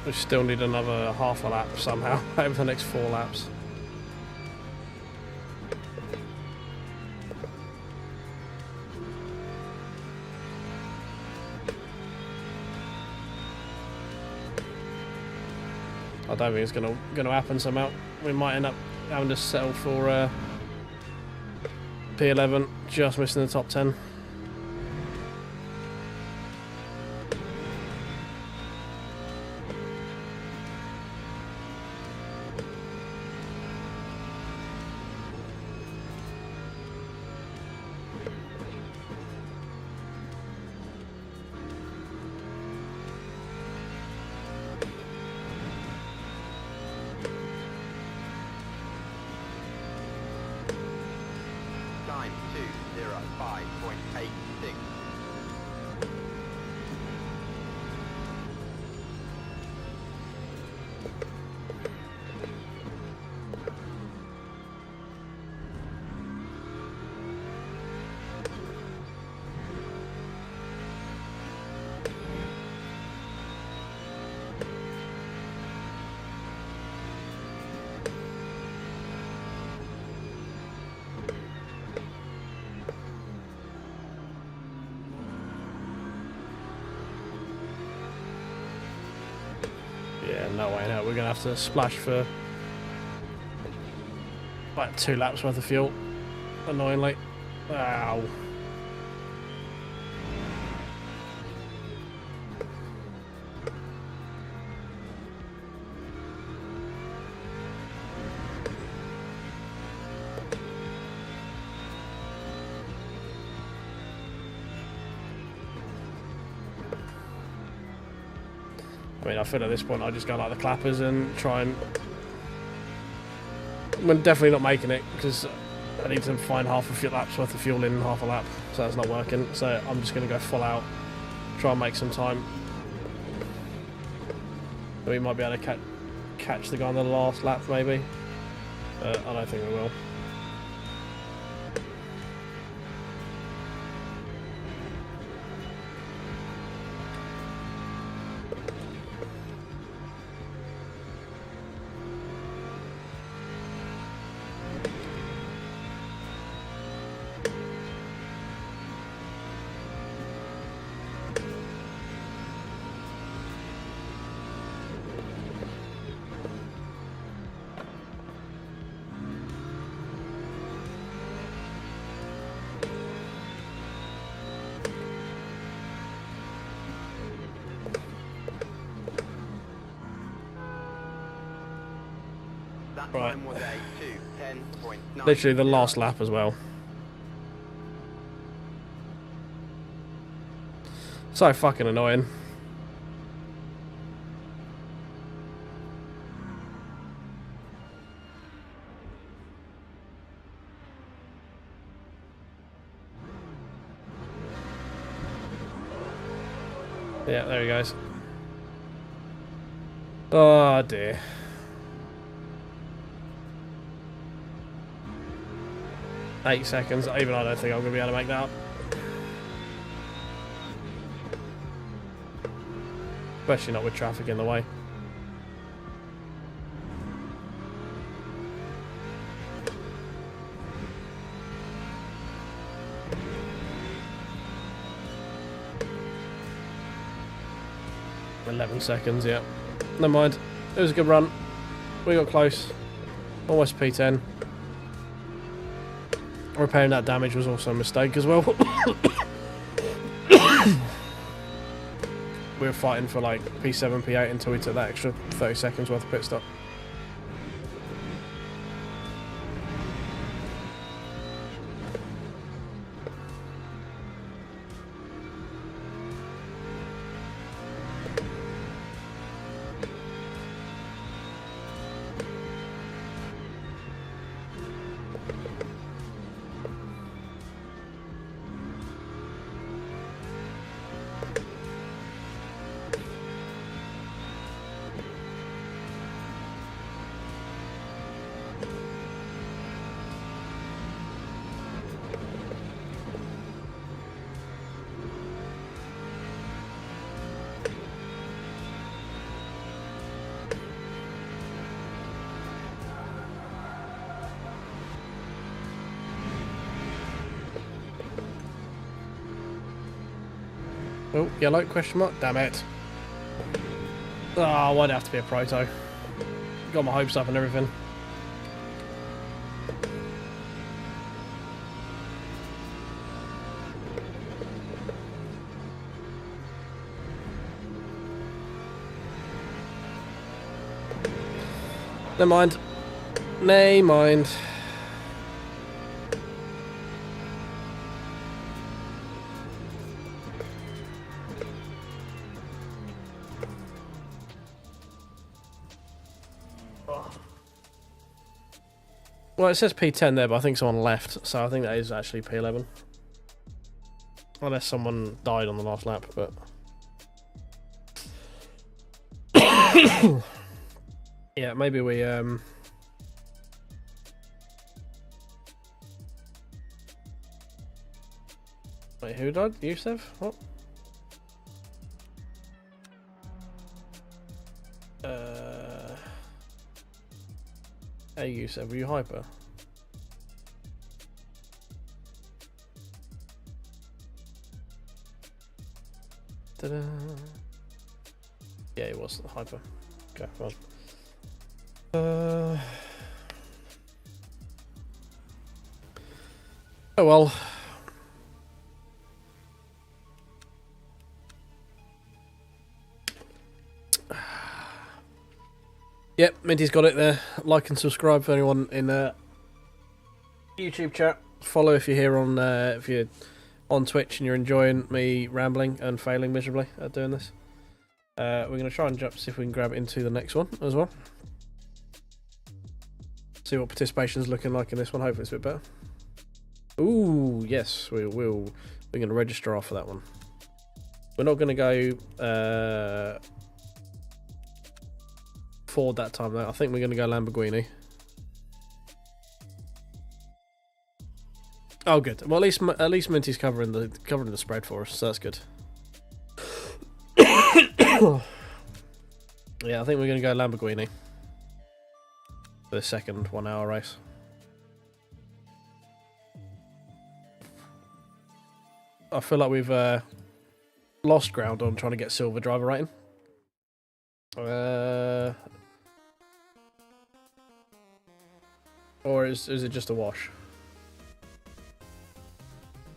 We still need another half a lap somehow over the next 4 laps. I don't think it's gonna happen somehow. We might end up having to settle for P11, just missing the top 10. Time 2:05.86. Yeah, no way, no. We're gonna have to splash for like 2 laps worth of fuel. Annoyingly. Ow. I mean, I feel at this point I just go like the clappers and try and... I'm definitely not making it, because I need to find half a few laps worth of fuel in half a lap, so that's not working. So I'm just going to go full out, try and make some time. We might be able to catch the guy on the last lap, maybe. I don't think we will. That Right. time was a 2:10.9. Literally the last lap as well. So fucking annoying. Yeah, there he goes. Oh dear. Eight seconds. Even I don't think I'm going to be able to make that up. Especially not with traffic in the way. "11 seconds, yeah. Never mind. It was a good run. We got close. Almost P10. Repairing that damage was also a mistake as well. We were fighting for like P7, P8 until we took that extra 30 seconds worth of pit stop. Oh, yellow, question mark, damn it. Oh, why'd it have to be a proto? Got my hopes up and everything. Never mind. Nay mind. Well, it says P10 there, but I think someone left, so I think that is actually P11. Unless someone died on the last lap, but... yeah, maybe we, Wait, who died? Yusef? What? Hey Yusef, were you hyper? Ta-da! Yeah, it was hyper. Okay, fine. Oh well. Yep, Minty's got it there. Like and subscribe for anyone in YouTube chat. Follow if you're here on if you're on Twitch and you're enjoying me rambling and failing miserably at doing this. We're going to try and jump, see if we can grab into the next one as well. See what participation's looking like in this one. Hopefully it's a bit better. Ooh, yes, we're going to register off for that one. We're not going to go Ford that time though. I think we're going to go Lamborghini. Oh, good. Well, at least Minty's covering the spread for us, so that's good. Yeah, I think we're going to go Lamborghini for the second 1 hour race. I feel like we've lost ground on trying to get silver driver rating. Or is it just a wash?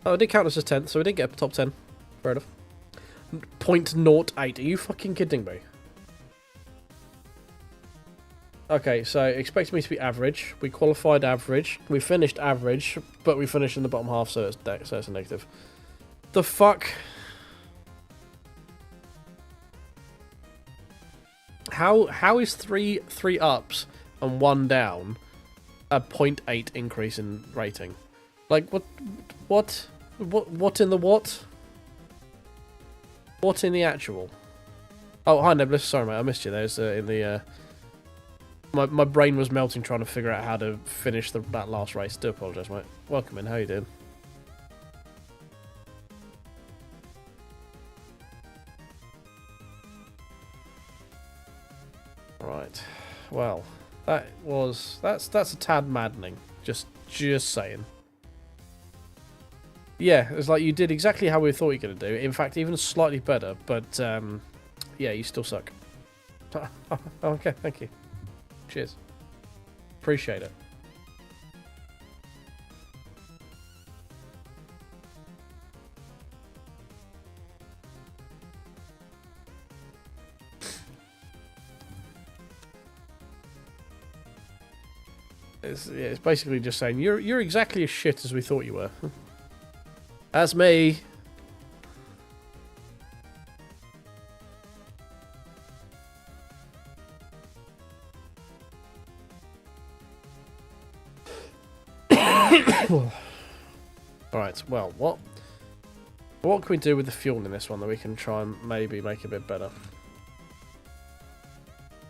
Oh, it did count us as 10th, so we did get a top 10. Fair enough. 0.08. Are you fucking kidding me? Okay, so expect me to be average. We qualified average. We finished average, but we finished in the bottom half, so it's a negative. The fuck? How is three ups and 1 down a 0.8 increase in rating? Like what in the what? What in the actual? Oh, hi Nebulous. Sorry mate, I missed you. There's in the my brain was melting trying to figure out how to finish that last race. Do apologise, mate. Welcome in. How you doing? Right. Well, that's a tad maddening. Just saying. Yeah, it's like you did exactly how we thought you were going to do. In fact, even slightly better. But yeah, you still suck. Okay, thank you. Cheers. Appreciate it. It's basically just saying you're exactly as shit as we thought you were. That's me. Alright, well, what can we do with the fuel in this one that we can try and maybe make a bit better?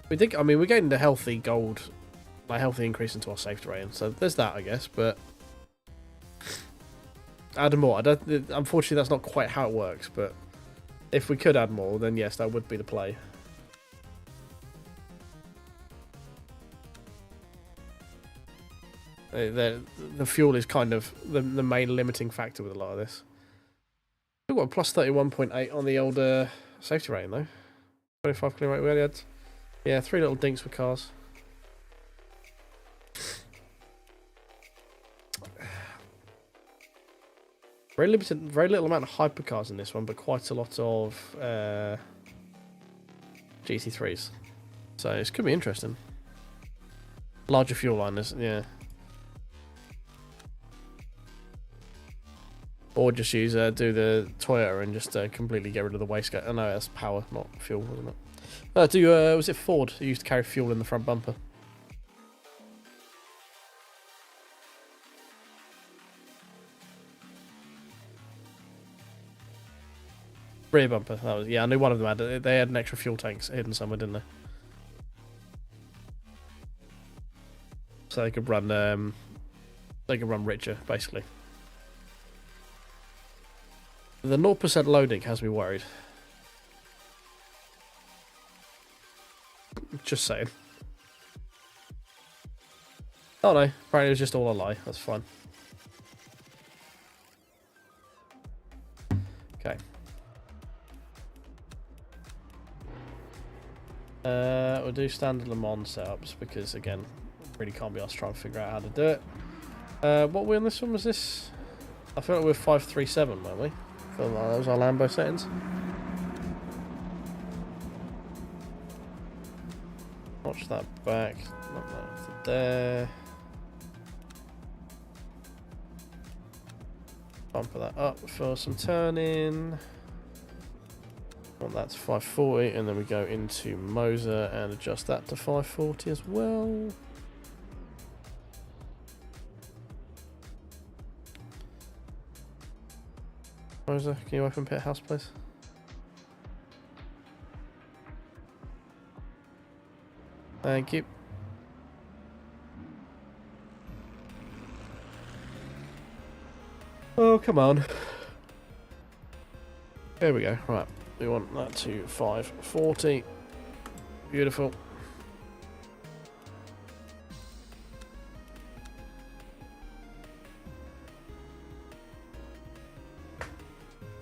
We're getting the healthy gold, like healthy increase into our safety rating, so there's that, I guess, but add more. Unfortunately, that's not quite how it works, but if we could add more, then yes, that would be the play. The fuel is kind of the main limiting factor with a lot of this. We've got a plus 31.8 on the old safety rating, though. 25 clean rate. We only had, yeah, 3 little dinks for cars. Very little amount of hypercars in this one, but quite a lot of GT3s. So this could be interesting. Larger fuel liners, yeah. Or just do the Toyota and just completely get rid of the wastegate. Oh no, that's power, not fuel, wasn't it? Was it Ford who used to carry fuel in the front bumper? Rear bumper. That was, yeah, I knew one of them had. They had an extra fuel tanks hidden somewhere, didn't they? So they could run. They could run richer, basically. The 0% loading has me worried. Just saying. Oh no, apparently it was just all a lie. That's fine. Okay. We'll do standard Le Mans setups because, again, really can't be asked to try and figure out how to do it. What we on this one was this? I feel like we're 537, weren't we? I feel like that was our Lambo settings. Watch that back. Not that there. Bumper that up for some turning. Want that to 540, and then we go into Moza and adjust that to 540 as well. Moza, can you open pit house, please? Thank you. Oh, come on. There we go. Right. We want that to 540. Beautiful.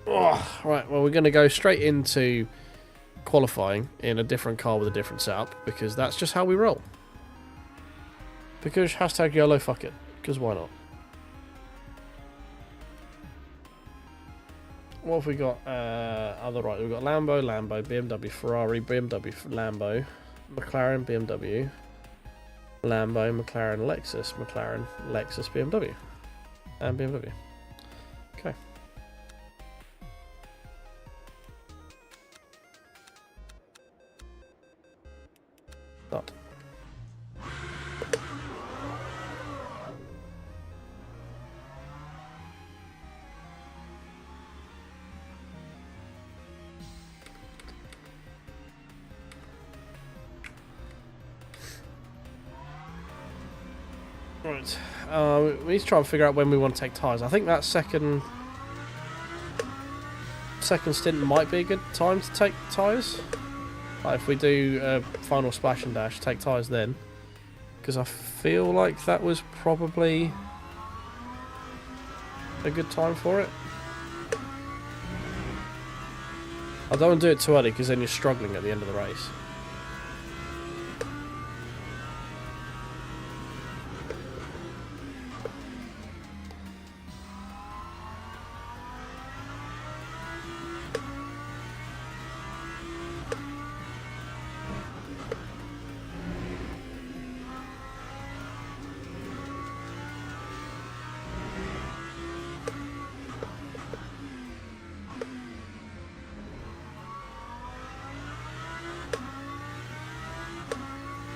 Oh, right, well, we're going to go straight into qualifying in a different car with a different setup, because that's just how we roll. Because hashtag YOLO, fuck it. Because why not? What have we got? Other right, we've got Lambo, BMW, Ferrari, BMW, Lambo, McLaren, BMW, Lambo, McLaren, Lexus, BMW, and BMW. Okay. Start. Right, we need to try and figure out when we want to take tyres. I think that second stint might be a good time to take tyres. Like if we do a final splash and dash, take tyres then. Because I feel like that was probably a good time for it. I don't want to do it too early because then you're struggling at the end of the race.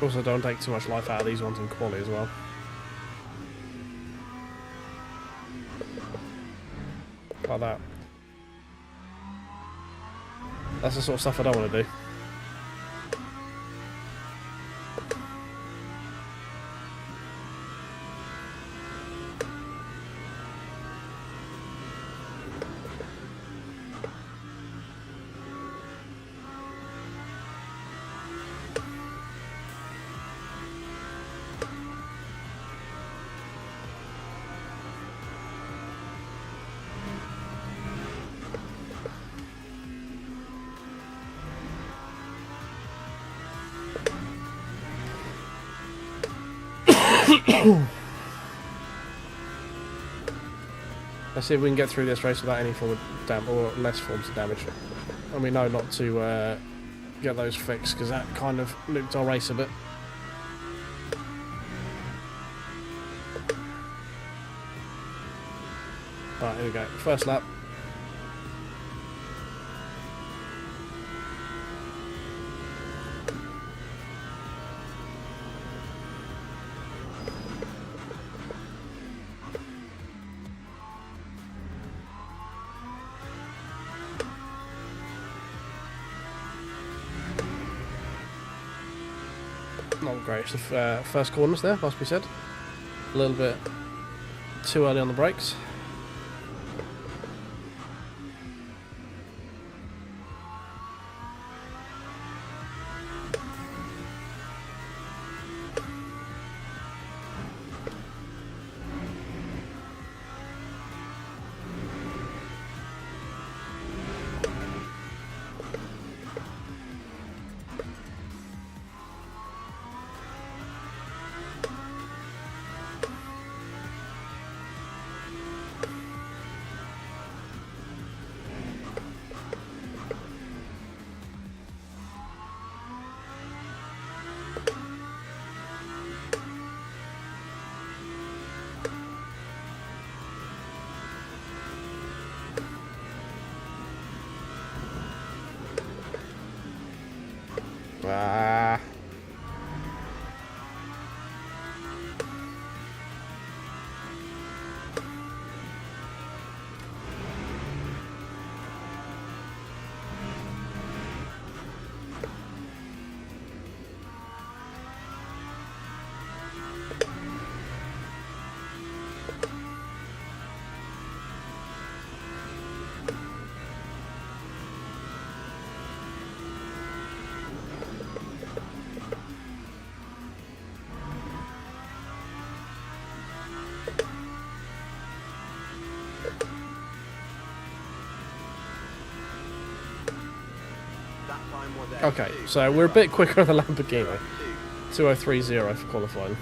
Also, don't take too much life out of these ones in quali as well. Like that. That's the sort of stuff I don't want to do. Let's see if we can get through this race without any form of damage, or less forms of damage. And we know not to get those fixed, because that kind of nuked our race a bit. Right, here we go. First lap. Not great. It's the first corners there, must be said. A little bit too early on the brakes. Ah. That time was Okay, so we're a bit quicker on the Lamborghini. 2030 for qualifying.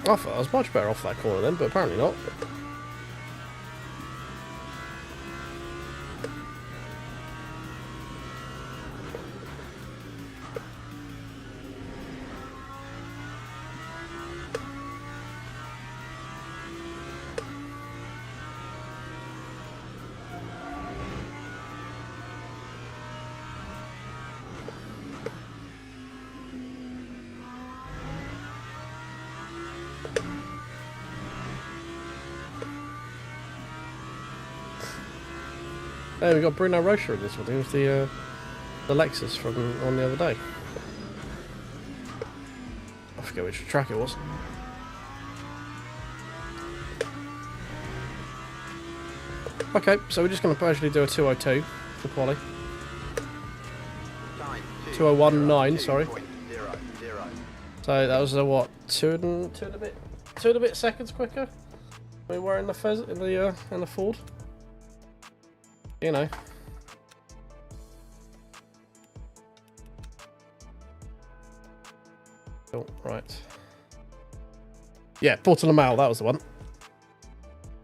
I thought I was much better off that corner then, but apparently not. Hey, we got Bruno Rocher in this one. It was the Lexus from on the other day. I forget which track it was. Okay, so we're just going to actually do a 202 for quali. 2019, sorry. So that was what, two and a bit seconds quicker. We were in the Ford. You know. Oh, right. Yeah, Porto-Lamau, that was the one.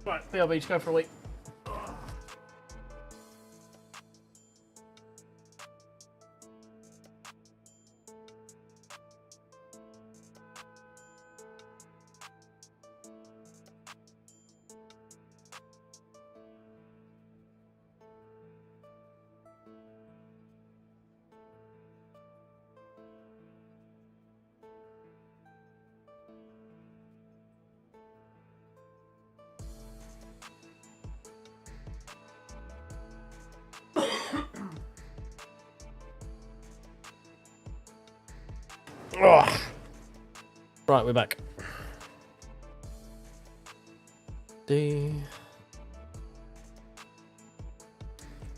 Right, BRB, just go for a week. Oh. Right, we're back.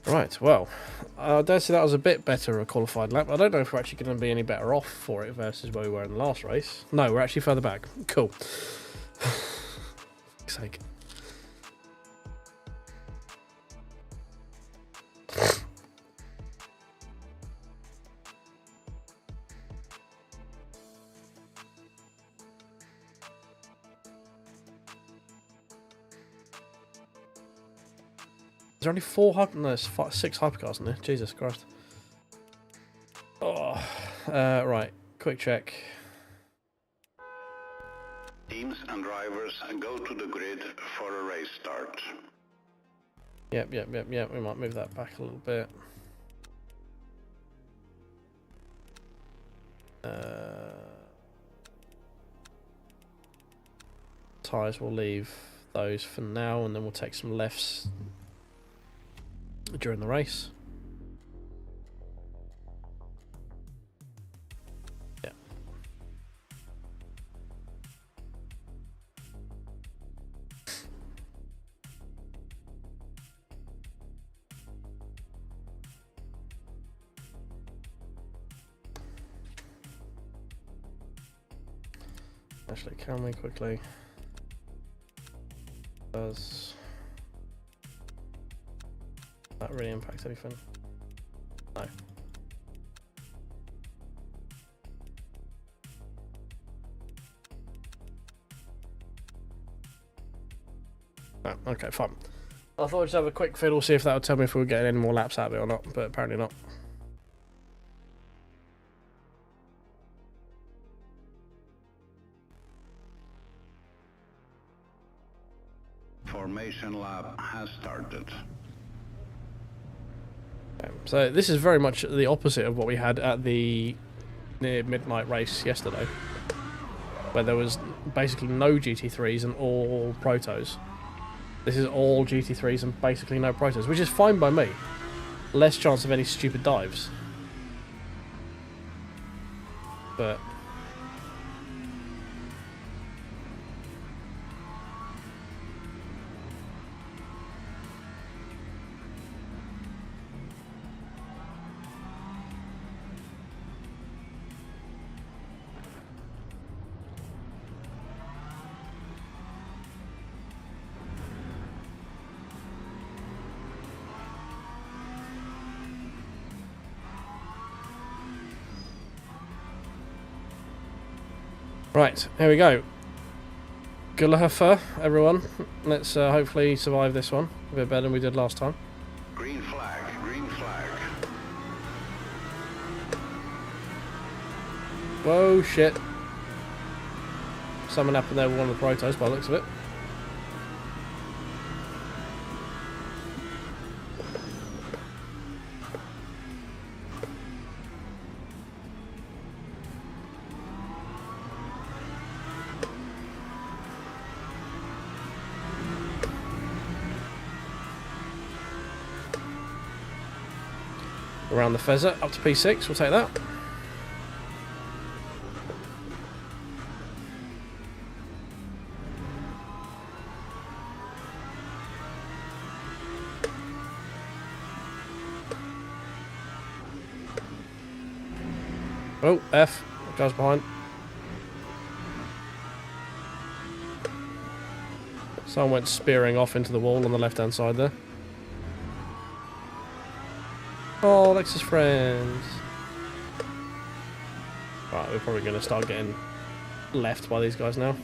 Right, well, I dare say that was a bit better a qualified lap. I don't know if we're actually going to be any better off for it versus where we were in the last race. No, we're actually further back. Cool. For fuck's sake. Is there only 6 hypercars in there? Jesus Christ. Oh, right, quick check. Teams and drivers go to the grid for a race start. Yep. We might move that back a little bit. Tyres, we'll leave those for now, and then we'll take some lefts during the race. Actually, can we quickly? Does that really impact anything? No. Oh, okay, fine. I thought I'd just have a quick fiddle, see if that would tell me if we were getting any more laps out of it or not, but apparently not. Formation lap has started. Okay, so this is very much the opposite of what we had at the near midnight race yesterday, where there was basically no GT3s and all Protos. This is all GT3s and basically no Protos, which is fine by me. Less chance of any stupid dives. But right, here we go. Good luck for everyone. Let's hopefully survive this one a bit better than we did last time. Green flag, green flag. Whoa, shit. Something happened there with one of the Protos by the looks of it. Around the Fezzer, up to P6, we'll take that. Oh, F, goes behind. Someone went spearing off into the wall on the left hand side there. Oh, Alex's friends. Right, we're probably going to start getting left by these guys now.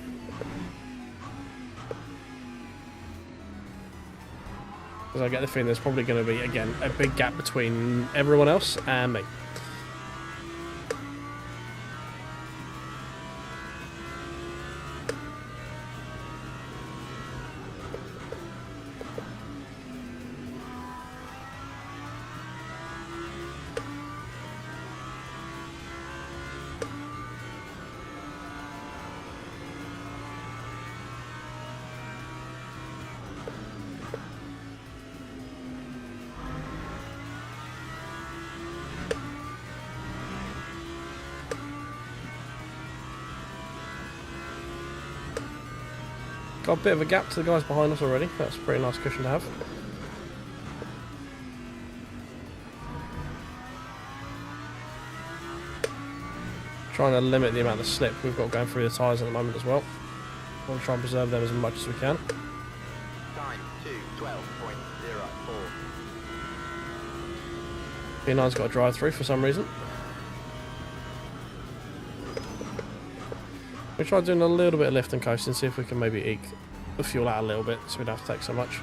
Because I get the feeling there's probably going to be, again, a big gap between everyone else and me. Got a bit of a gap to the guys behind us already. That's a pretty nice cushion to have. Trying to limit the amount of slip we've got going through the tyres at the moment as well. We'll try and preserve them as much as we can. Time 2:12.04. P9's got a drive through for some reason. We try doing a little bit of lift and coast and see if we can maybe eke the fuel out a little bit so we don't have to take so much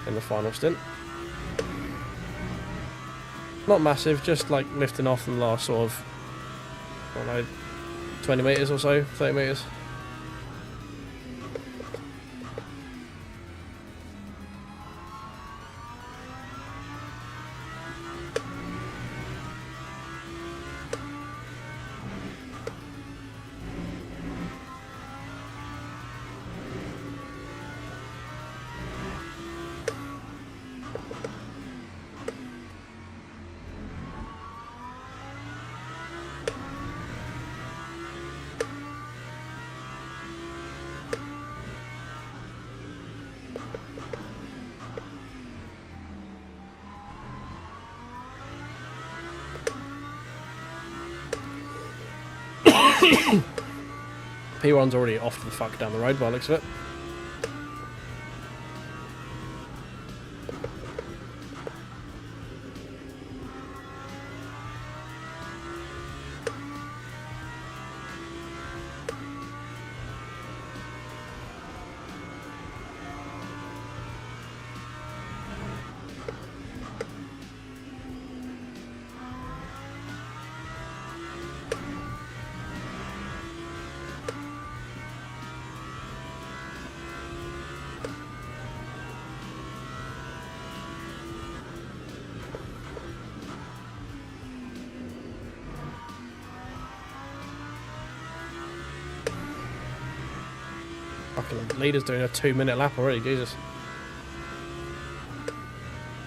in the final stint. Not massive, just like lifting off in the last sort of, I don't know, 20 metres or so, 30 metres. P1's already off to the fuck down the road by the looks of it. Fucking leader's doing a 2-minute lap already, Jesus.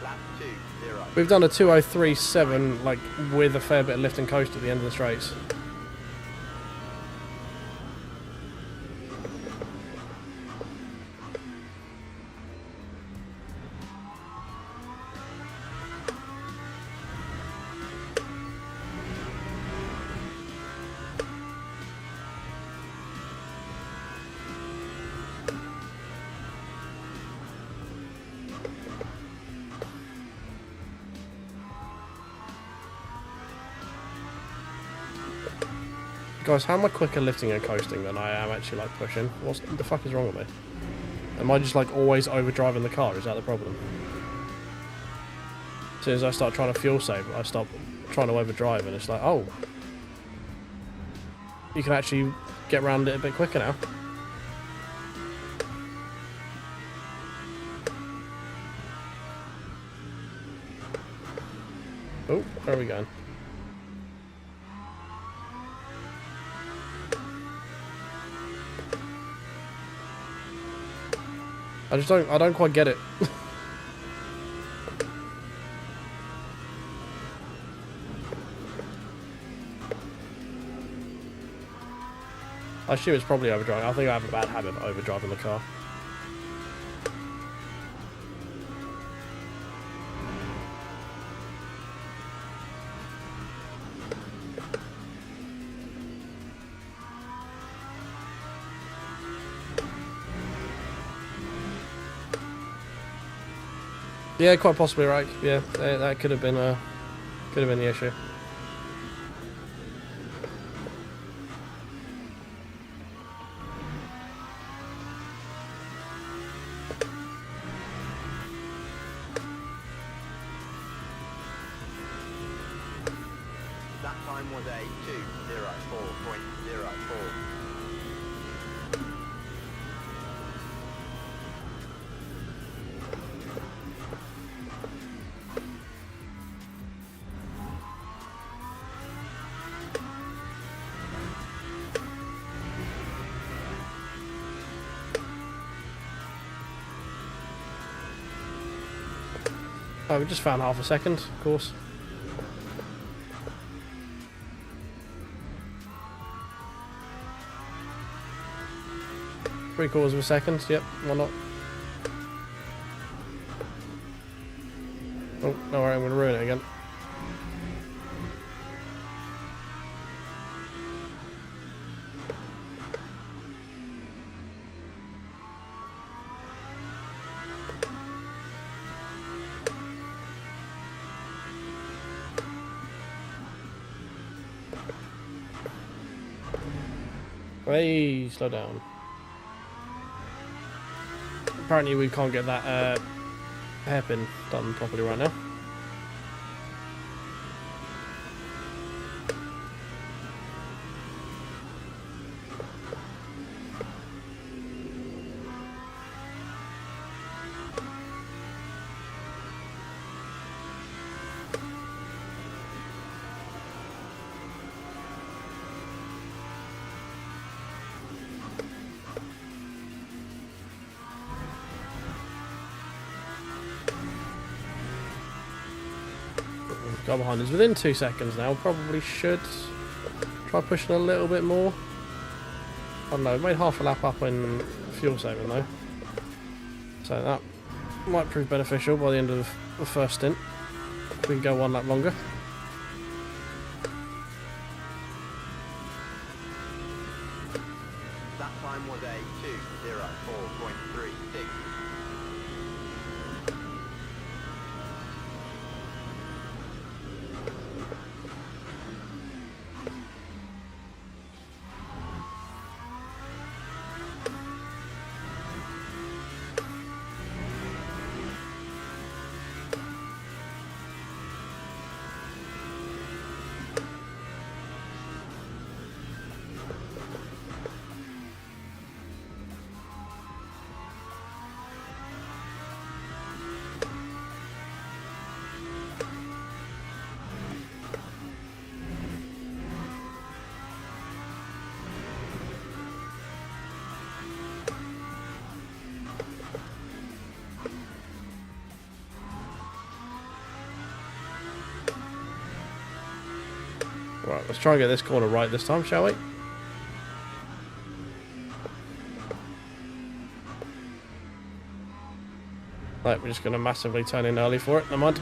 Lap 2-0. We've done a 2:03.7, like, with a fair bit of lift and coast at the end of the straights. Guys, how am I quicker lifting and coasting than I am actually, like, pushing? What the fuck is wrong with me? Am I just, like, always overdriving the car? Is that the problem? As soon as I start trying to fuel save, I stop trying to overdrive, and it's like, oh. You can actually get around it a bit quicker now. Oh, where are we going? I don't quite get it. I assume it's probably overdriving. I think I have a bad habit of overdriving the car. Yeah, quite possibly right. Yeah, that could have been the issue. That time was a 2:04.04. Oh, we just found half a second, of course. Three-quarters of a second, yep, why not? Oh, no worry, I'm going to ruin it again. Hey, slow down. Apparently we can't get that hairpin done properly right now. Got behind us within 2 seconds now. Probably should try pushing a little bit more. I don't know, made half a lap up in fuel saving though. So that might prove beneficial by the end of the first stint. We can go 1 lap longer. 4.36. Right, let's try and get this corner right this time, shall we? Right, we're just going to massively turn in early for it. Never mind.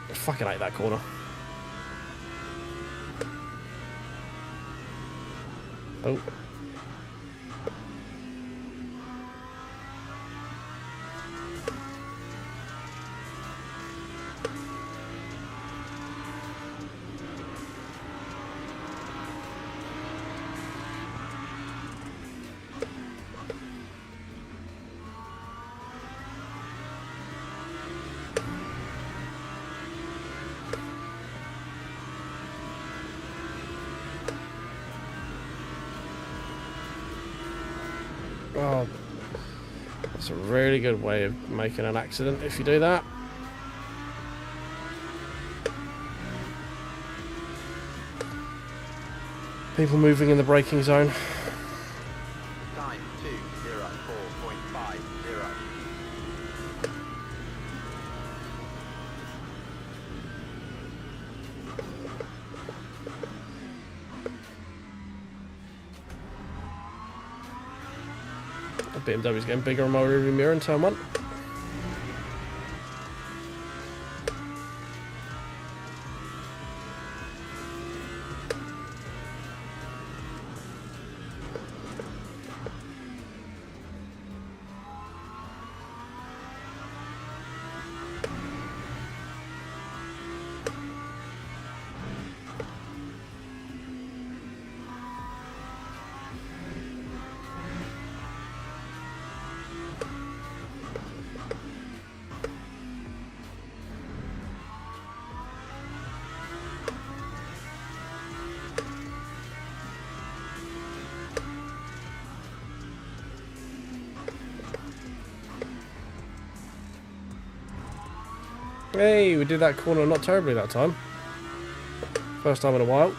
I fucking hate that corner. Oh. Oh, that's a really good way of making an accident if you do that. People moving in the braking zone. Time 204.50. The BMW's getting bigger on my rearview mirror in turn one. Hey, we did that corner not terribly that time. First time in a while.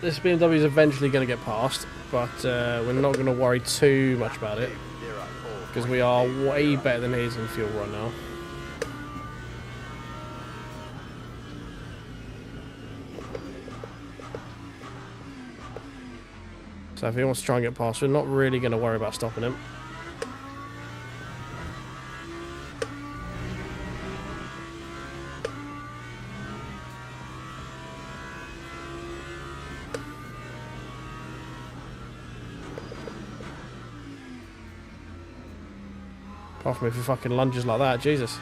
This BMW is eventually going to get past, but we're not going to worry too much about it because we are way better than he is in fuel right now. So if he wants to try and get past, we're not really going to worry about stopping him. Apart from if he fucking lunges like that, Jesus.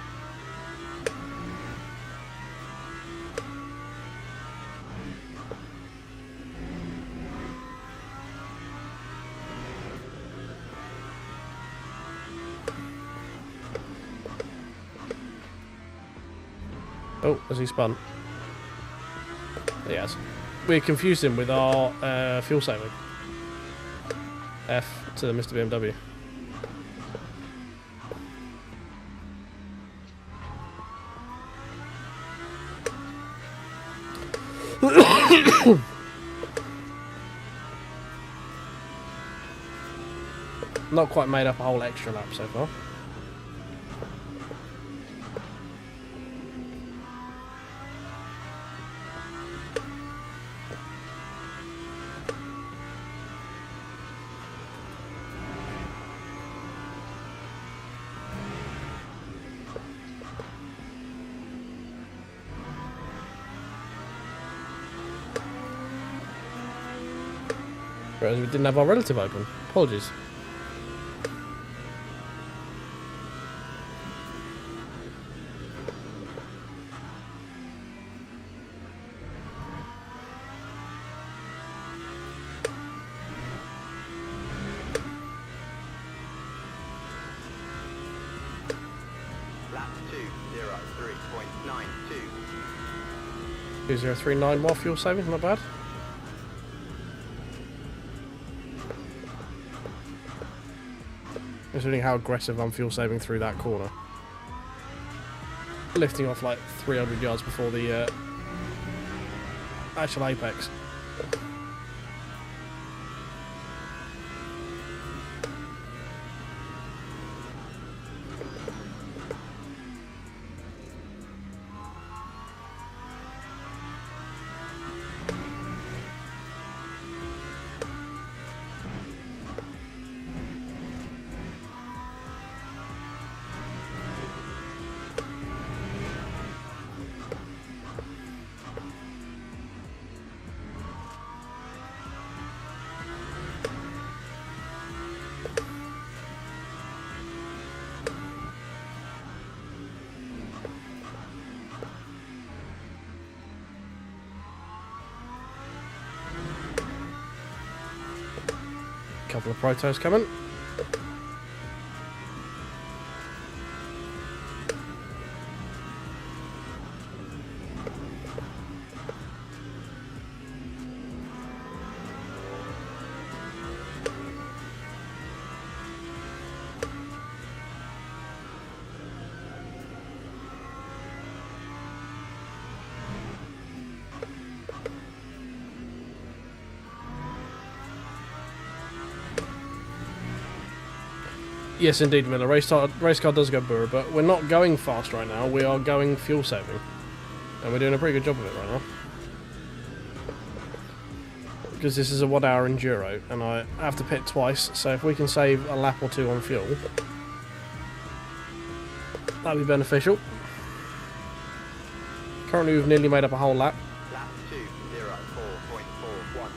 Oh, has he spun? Yes. We confused him with our fuel saving. F to the Mr. BMW. Not quite made up a whole extra lap so far. Whereas we didn't have our relative open. Apologies. Lap 203.92. 2039 more fuel saving, not bad. Considering how aggressive I'm fuel saving through that corner. Lifting off like 300 yards before the actual apex. Couple of protos coming. Yes, indeed, Miller. Race car does go burr, but we're not going fast right now. We are going fuel saving. And we're doing a pretty good job of it right now. Because this is a 1 hour enduro, and I have to pit twice, so if we can save a lap or two on fuel, that'd be beneficial. Currently we've nearly made up a whole lap. Lap 204.41.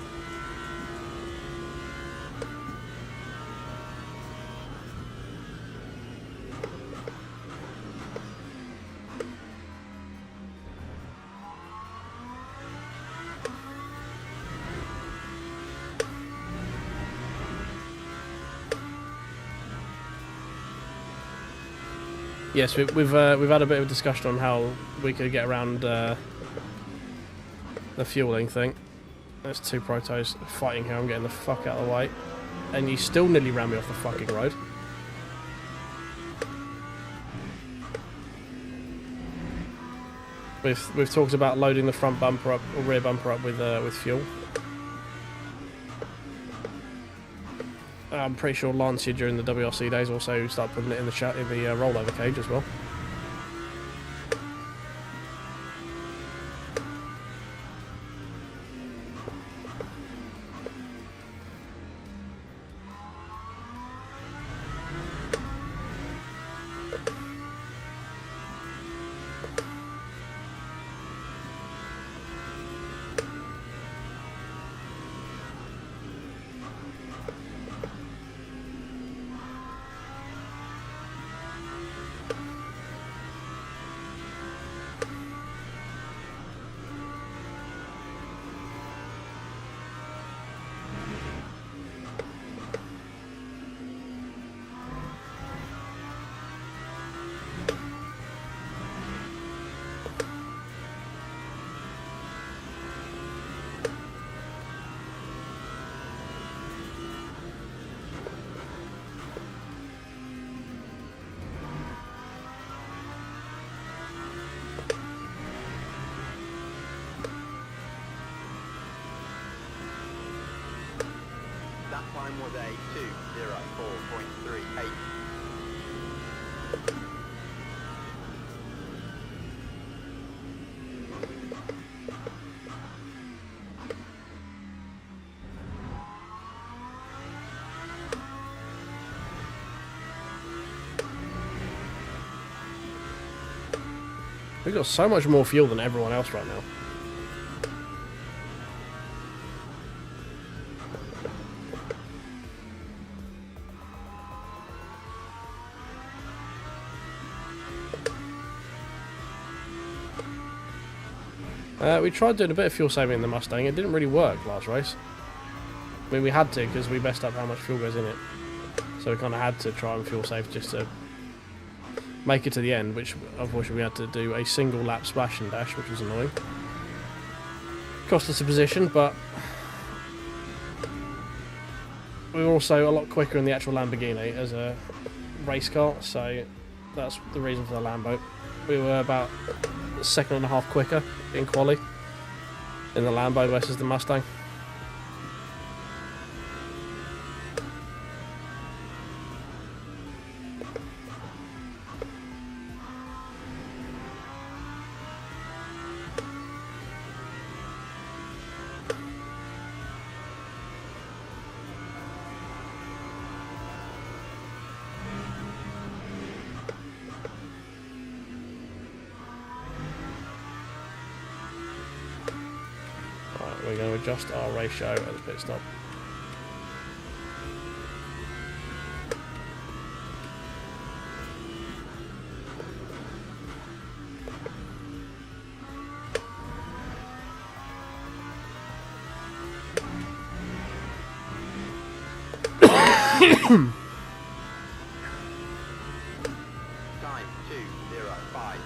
Yes, we've had a bit of a discussion on how we could get around the fueling thing. There's two protos fighting here. I'm getting the fuck out of the way, and you still nearly ran me off the fucking road. We've talked about loading the front bumper up or rear bumper up with fuel. I'm pretty sure Lancia during the WRC days also started putting it in the rollover cage as well. 4.38. We've got so much more fuel than everyone else right now. We tried doing a bit of fuel saving in the Mustang. It didn't really work last race. I mean, we had to because we messed up how much fuel goes in it. So we kind of had to try and fuel save just to make it to the end, which unfortunately we had to do a single lap splash and dash, which was annoying. Cost us a position, but we were also a lot quicker in the actual Lamborghini as a race car, so that's the reason for the Lambo. We were about a second and a half quicker in quali in the Lambo versus the Mustang. We're going to adjust our ratio at the pit stop. Time 2:05.08.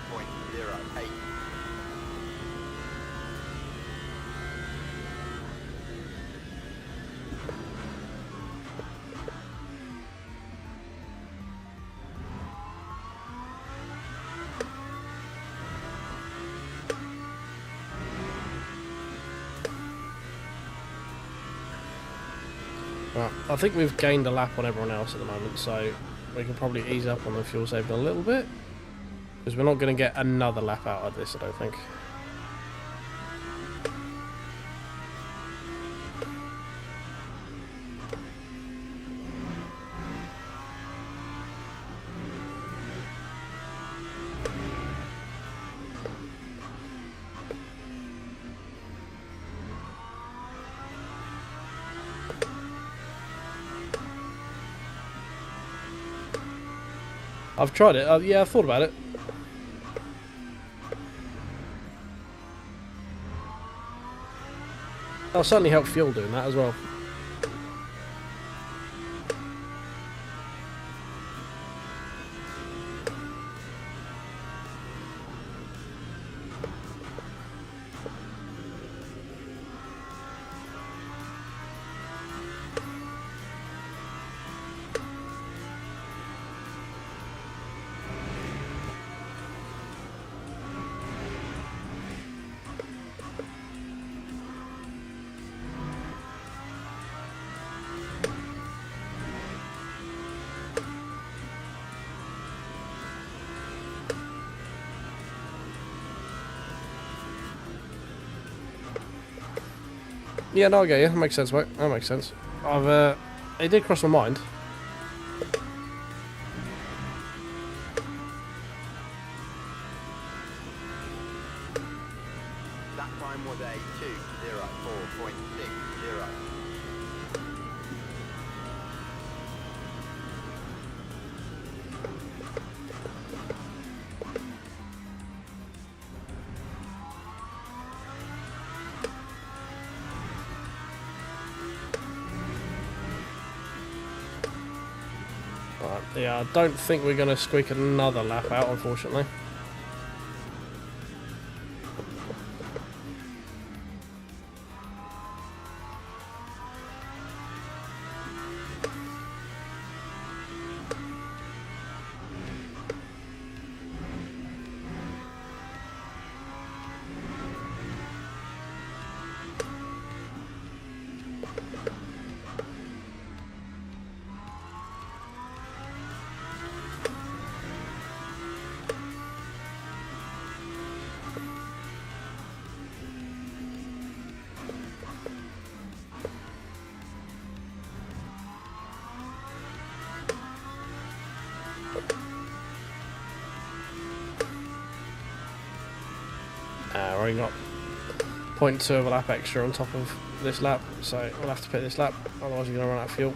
Right, I think we've gained a lap on everyone else at the moment, so we can probably ease up on the fuel saving a little bit, because we're not going to get another lap out of this, I don't think. I've tried it. Yeah, I've thought about it. That'll certainly help fuel doing that as well. Yeah, no, I get you. That makes sense, mate. That makes sense. It did cross my mind. That time was a 2:04.60. Right, yeah, I don't think we're going to squeak another lap out, unfortunately. already got 0.2 of a lap extra on top of this lap, so we'll have to pit this lap, otherwise you're going to run out of fuel.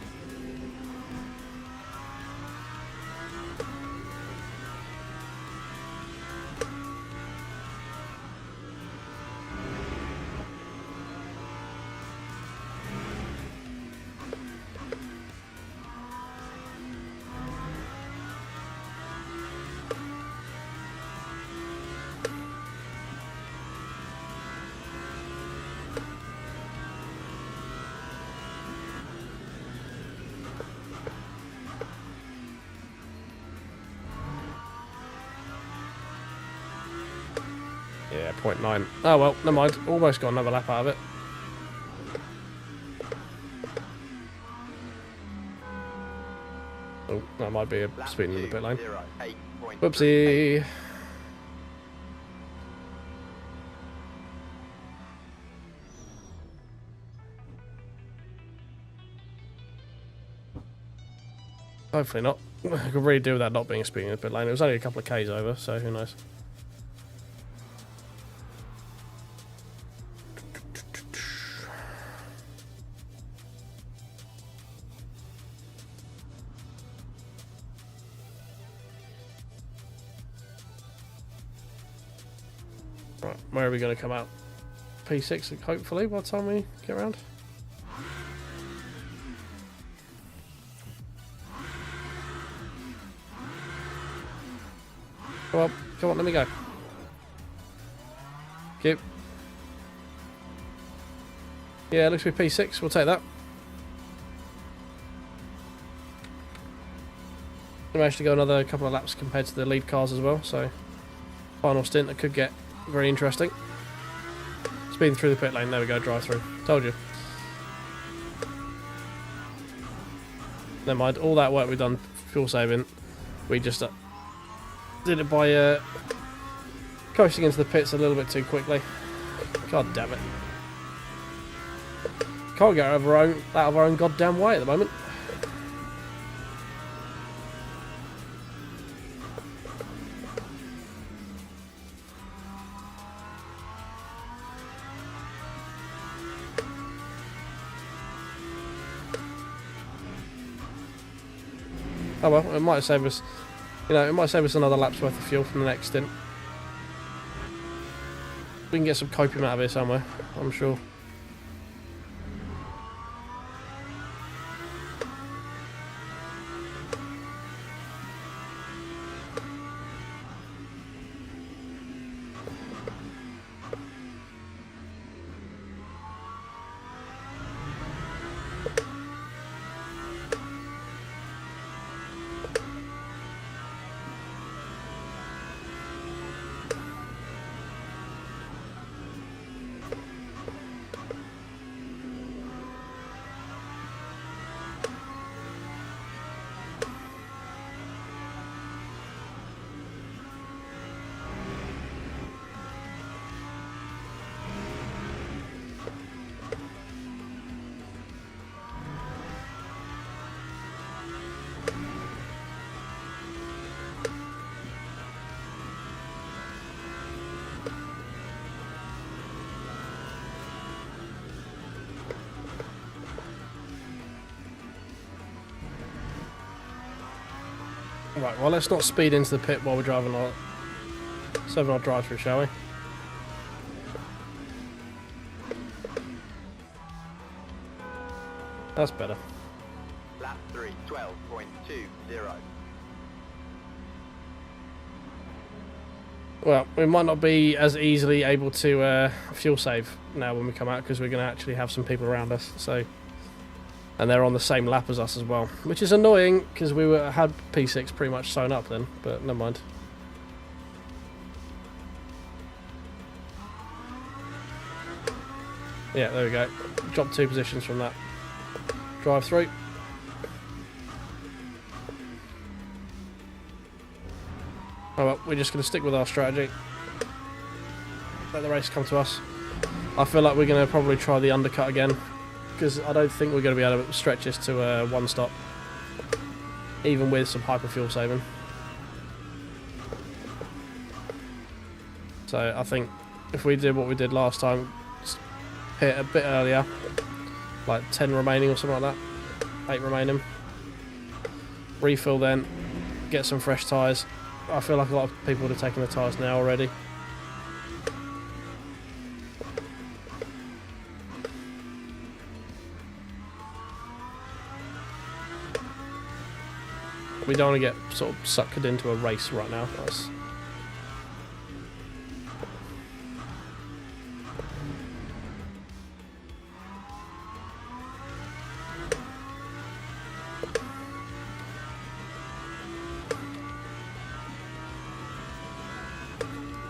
Yeah, 0.9. Oh well, never mind. Almost got another lap out of it. Oh, that might be a Lap speeding in the pit lane. 2:08.38. Whoopsie. Hopefully not. I could really do with that not being a speeding in the pit lane. It was only a couple of Ks over, so who knows. Right, where are we going to come out? P6, hopefully, by the time we get around. Come on, let me go. Cute. Yeah, looks to be P6, we'll take that. I managed to go another couple of laps compared to the lead cars as well, so final stint that could get very interesting. Speeding through the pit lane, there we go, drive through. Told you. Never mind, all that work we've done fuel saving, we just did it by coasting into the pits a little bit too quickly. God damn it. Can't get out of our own goddamn way at the moment. Oh well, it might save us, you know, it might save us another lap's worth of fuel from the next stint. We can get some copium out of here somewhere, I'm sure. Right, well let's not speed into the pit while we're driving our 7-hour drive-through, shall we? That's better. Lap 3, 12.20. Well, we might not be as easily able to fuel save now when we come out, because we're going to actually have some people around us, so... And they're on the same lap as us as well, which is annoying because had P6 pretty much sewn up then, but never mind. Yeah, there we go. Drop 2 positions from that drive through. Oh well, we're just going to stick with our strategy. Let the race come to us. I feel like we're going to probably try the undercut again, because I don't think we're going to be able to stretch this to one stop, even with some hyper fuel saving. So I think if we did what we did last time, hit a bit earlier, like 10 remaining or something like that, 8 remaining, refill then, get some fresh tyres. I feel like a lot of people would have taken the tyres now already. We don't want to get sort of suckered into a race right now. That's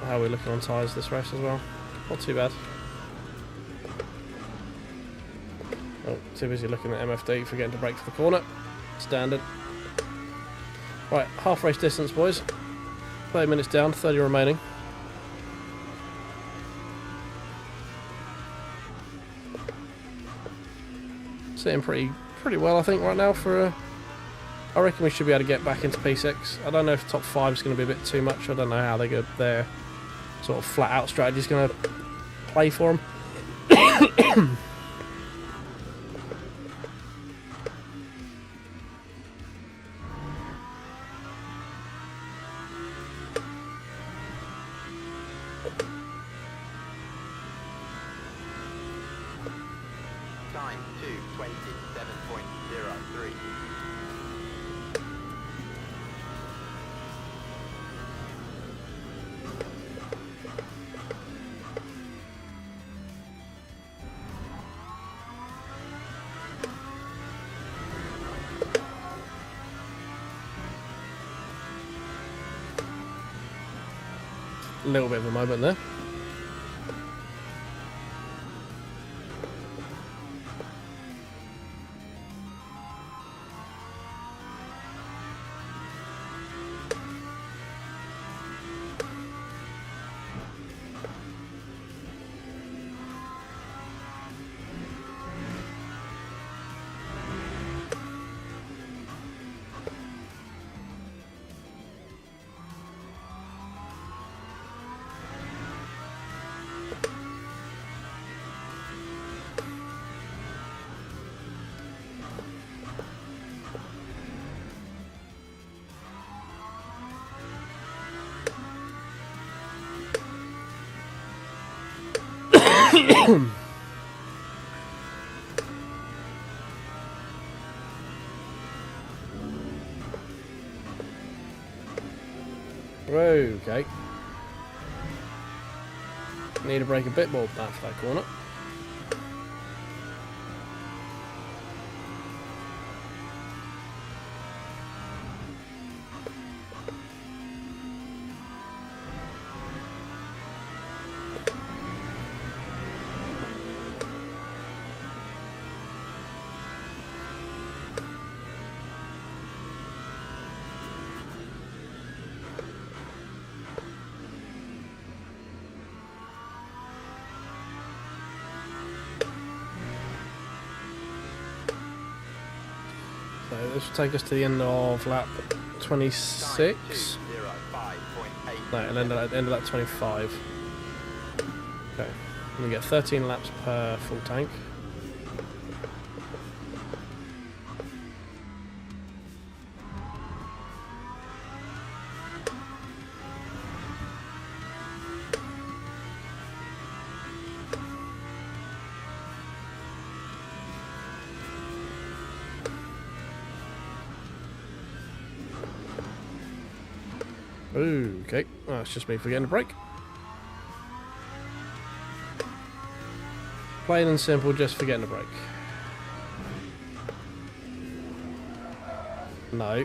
how we're looking on tyres this race as well. Not too bad. Oh, too busy looking at MFD, forgetting to brake for the corner. Standard. Right, half race distance, boys. 30 minutes down, 30 remaining. Sitting pretty well, I think, right now for I reckon we should be able to get back into P6. I don't know if top 5 is going to be a bit too much. I don't know how their sort of flat out strategy is going to play for them. Time 2:27.03. A little bit of a moment there. Okay. Need to brake a bit more back for that corner. So this will take us to the end of lap 26. No, and end of lap 25. Okay, we get 13 laps per full tank. Okay, oh, it's just me forgetting to brake. Plain and simple, just forgetting to brake. No.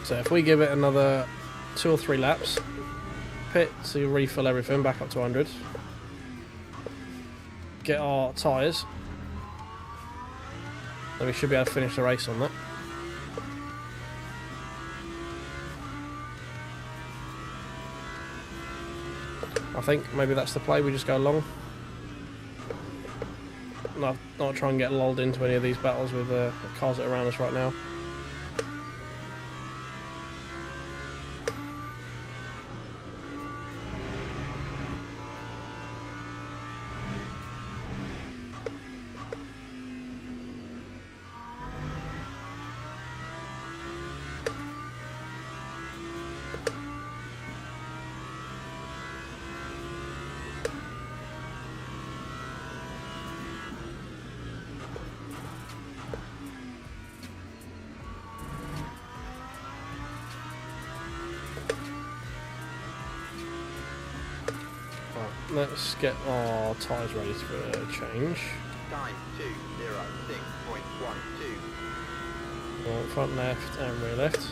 So if we give it another 2 or 3 laps, pit to refill everything back up to 100, get our tyres, then we should be able to finish the race on that. I think maybe that's the play, we just go long. not try and get lulled into any of these battles with cars that are around us right now. Let's get our tyres ready for a change. Time 206.12. Front left and rear left.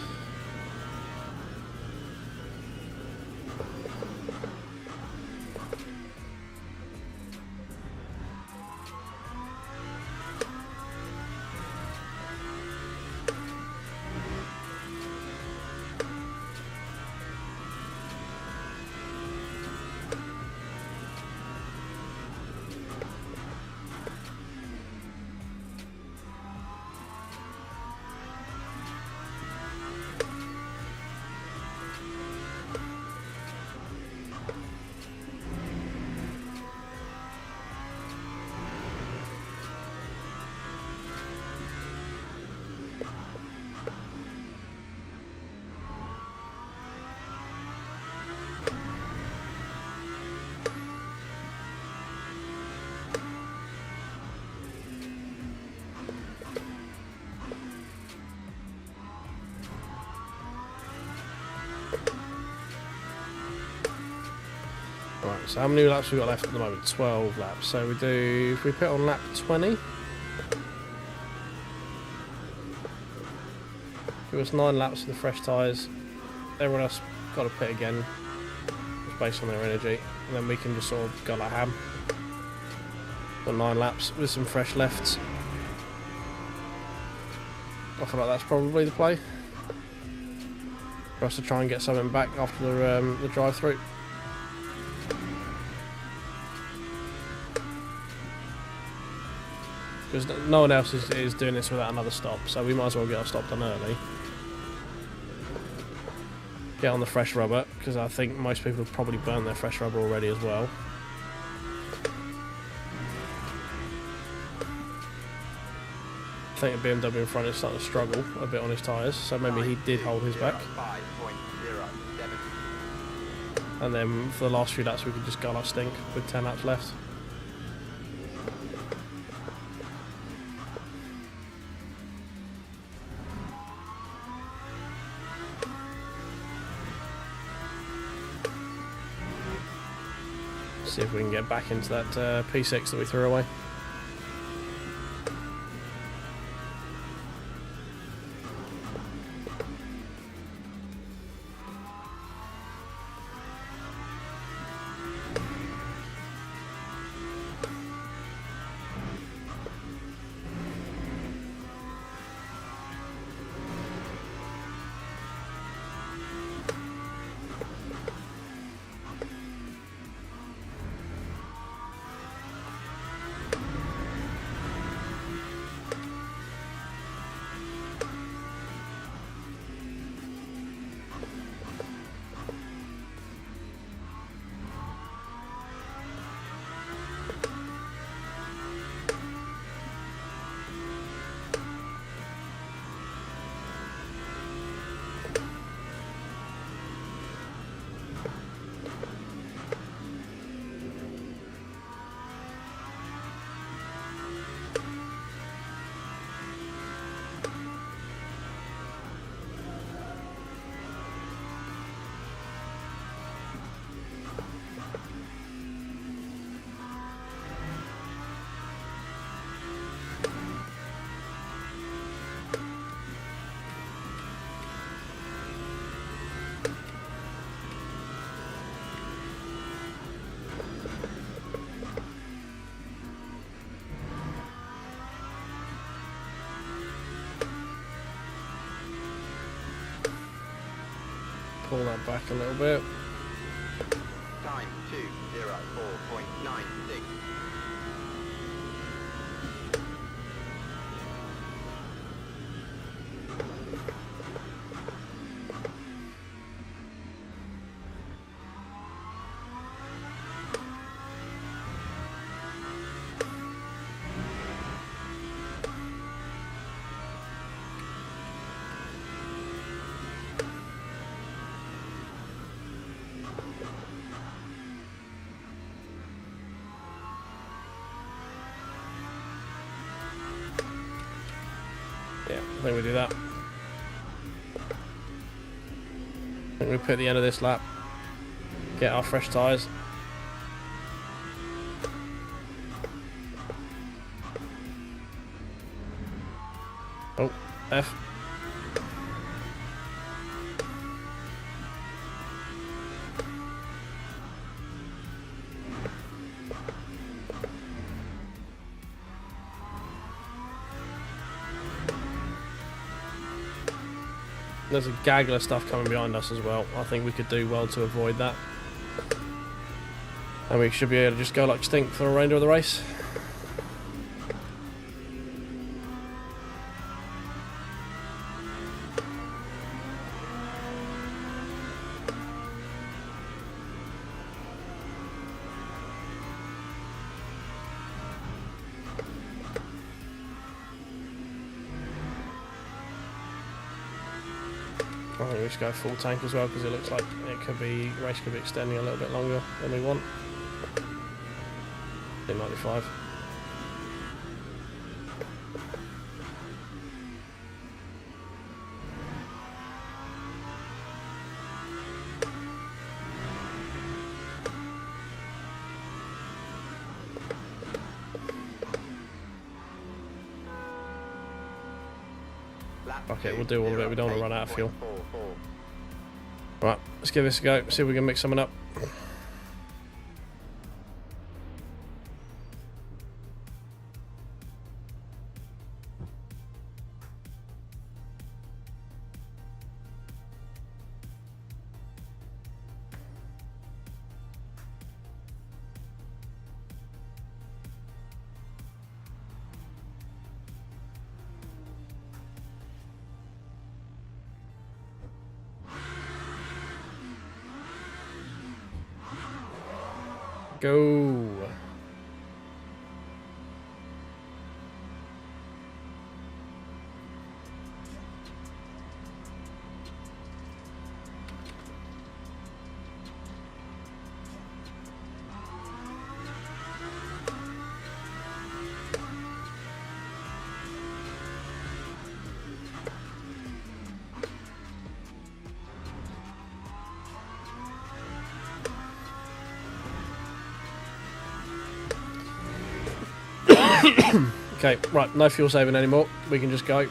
Right, so how many laps we got left at the moment? 12 laps. So we do, if we put on lap 20, give us 9 laps of the fresh tyres. Everyone else got to pit again, just based on their energy, and then we can just sort of go like ham. Got 9 laps with some fresh lefts. I feel like that's probably the play for us to try and get something back after the drive-through. Because no one else is doing this without another stop, so we might as well get our stop done early. Get on the fresh rubber, because I think most people have probably burnt their fresh rubber already as well. I think the BMW in front is starting to struggle a bit on his tyres, so maybe he did hold his back. And then for the last few laps we could just go like stink with 10 laps left. See if we can get back into that P6 that we threw away. Pull that back a little bit. Time 204.96. I think we do that. I think we put the end of this lap. Get our fresh tyres. Oh, F. There's a gaggle of stuff coming behind us as well. I think we could do well to avoid that. And we should be able to just go like extinct for the remainder of the race. I think we should go full tank as well because it looks like the race could be extending a little bit longer than we want. 95. Okay, we'll do all of it. We don't want to run out of fuel. Right, let's give this a go. See if we can mix something up. Go. Okay, right, no fuel saving anymore. We can just go.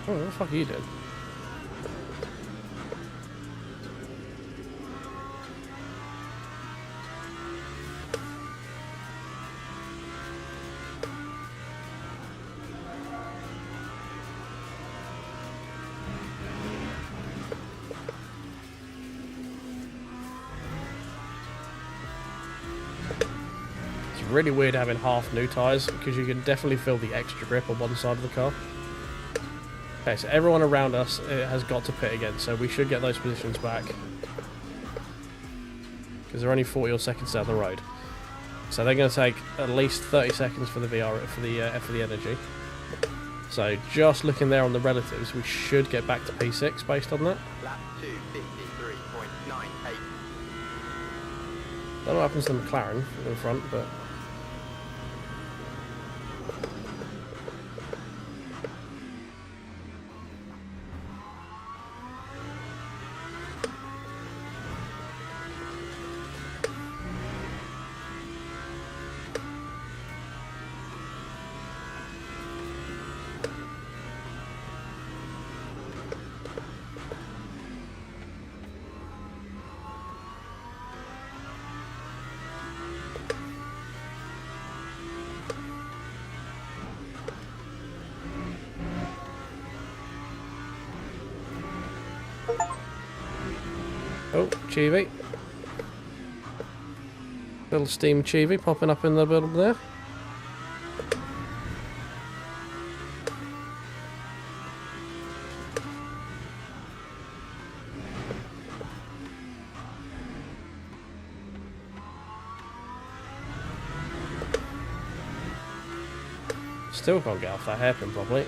Oh, what the fuck are you doing? It's really weird having half new tyres because you can definitely feel the extra grip on one side of the car. Okay, so everyone around us has got to pit again, so we should get those positions back. Because they're only 40 odd seconds down the road. So they're going to take at least 30 seconds for the VR, for the energy. So just looking there on the relatives, we should get back to P6 based on that. Lap 253.98. Don't know what happens to the McLaren in front, but... Oh, Chibi. Little steam Chibi popping up in the middle there. Still can't get off that hairpin properly.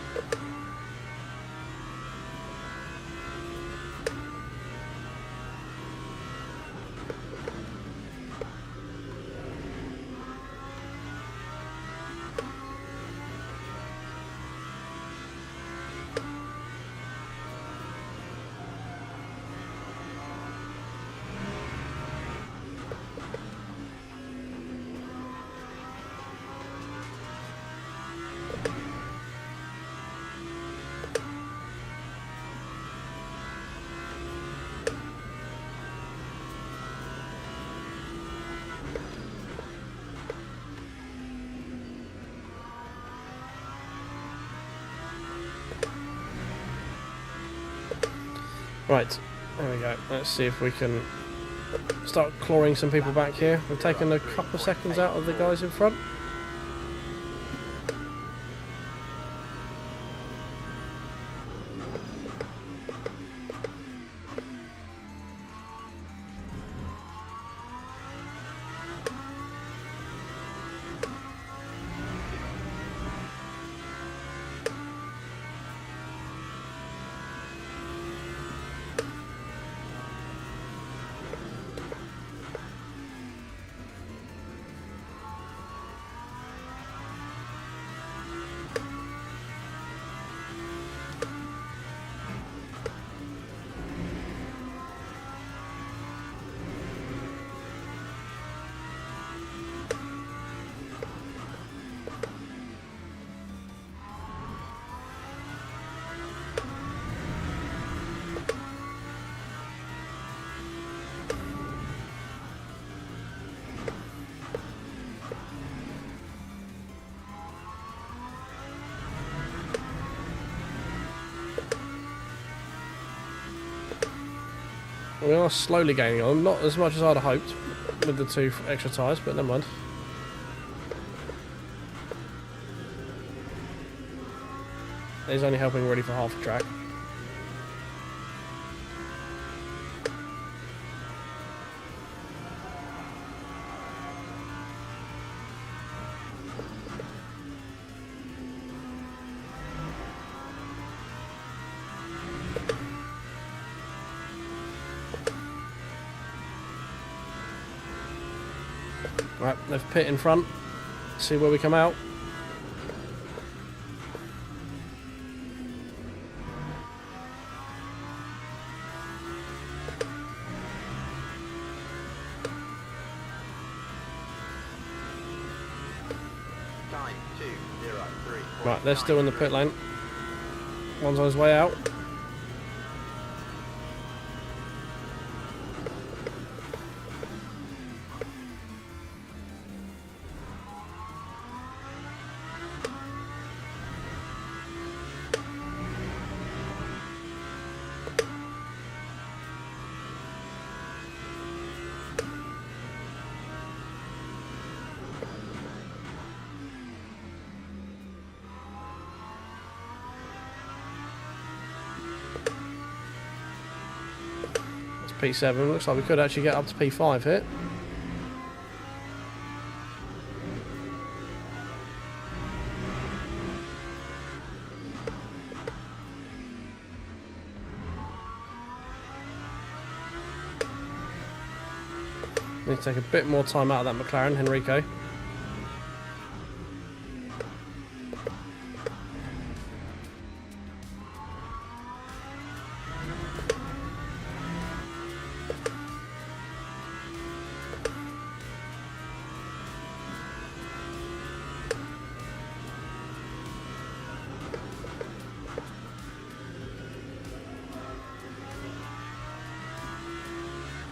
Right, there we go. Let's see if we can start clawing some people back here. We've taken a couple of seconds out of the guys in front. We are slowly gaining on, not as much as I'd have hoped with the 2 extra tyres, but never mind. He's only helping really for half the track. Right, they've pit in front. See where we come out. Time 2:03. Right, they're still in the pit lane. One's on his way out. P7, looks like we could actually get up to P5 here. Need to take a bit more time out of that McLaren, Henrico.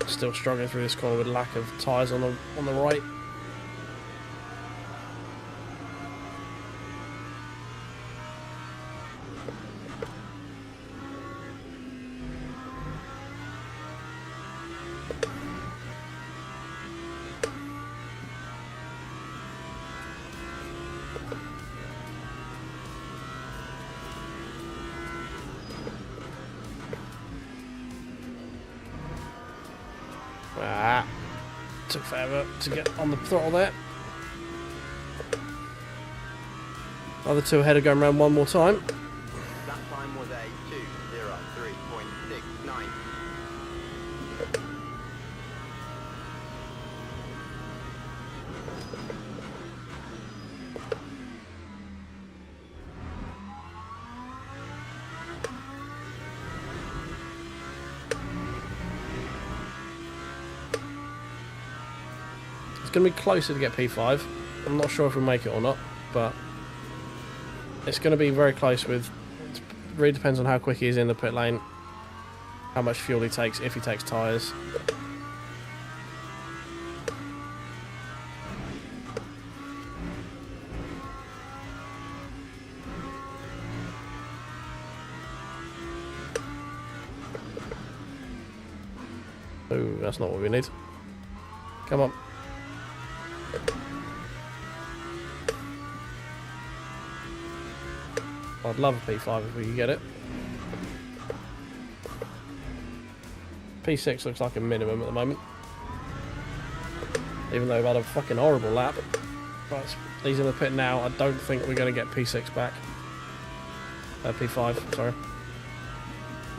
Still struggling through this corner with lack of tyres on the right. Took forever to get on the throttle there. Other two ahead are going around one more time. That time was a 2:03.69. It's going to be closer to get P5. I'm not sure if we make it or not, but it's going to be very close with... It really depends on how quick he is in the pit lane, how much fuel he takes, if he takes tyres. Oh, that's not what we need. Come on. I'd love a P5 if we could get it. P6 looks like a minimum at the moment. Even though we've had a fucking horrible lap. But he's in the pit now. I don't think we're going to get P6 back. P5, sorry.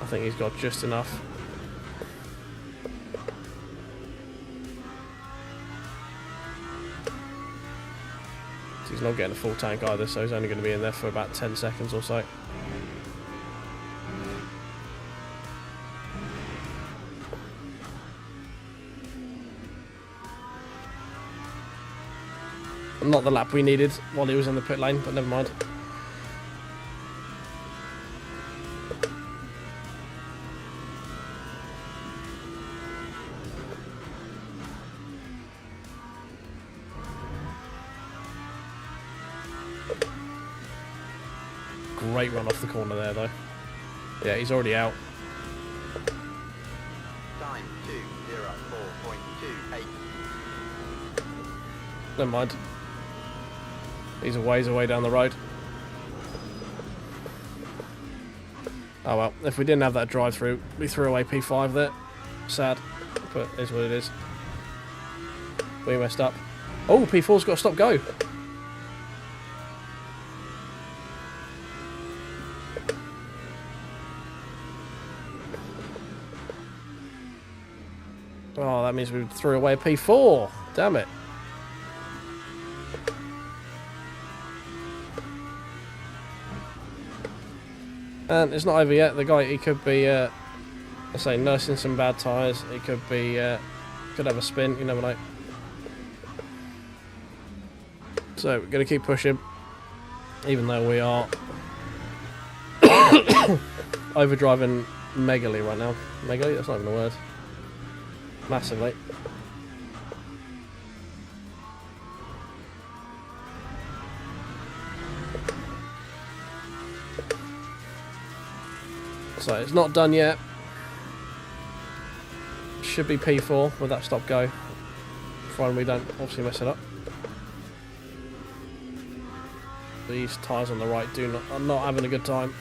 I think he's got just enough. He's not getting a full tank either, so he's only going to be in there for about 10 seconds or so. Not the lap we needed while he was in the pit lane, but never mind. Great run off the corner there, though. Yeah, he's already out. Time 2:04.28. Never mind. He's a ways away down the road. Oh well, if we didn't have that drive-through, we threw away P5 there. Sad, but it is what it is. We messed up. Oh, P4's got to stop go. Oh, that means we threw away a P4. Damn it. And it's not over yet. The guy, he could be, I say, nursing some bad tyres. He could be, could have a spin. You never know. So we're going to keep pushing, even though we are overdriving megally right now. Megally? That's not even a word. Massively. So it's not done yet. Should be P4 with that stop go. Provided we don't obviously mess it up. These tyres on the right are not having a good time.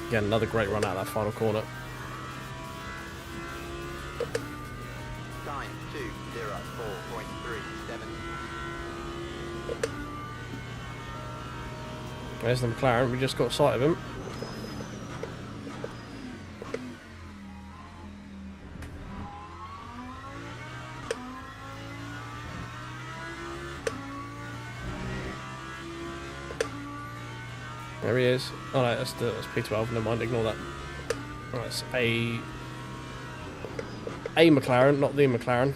Again, another great run out of that final corner. Time 2:04.37. There's the McLaren, we just got sight of him. There he is. Oh no, that's P12, never mind, ignore that. Right, it's a McLaren, not the McLaren.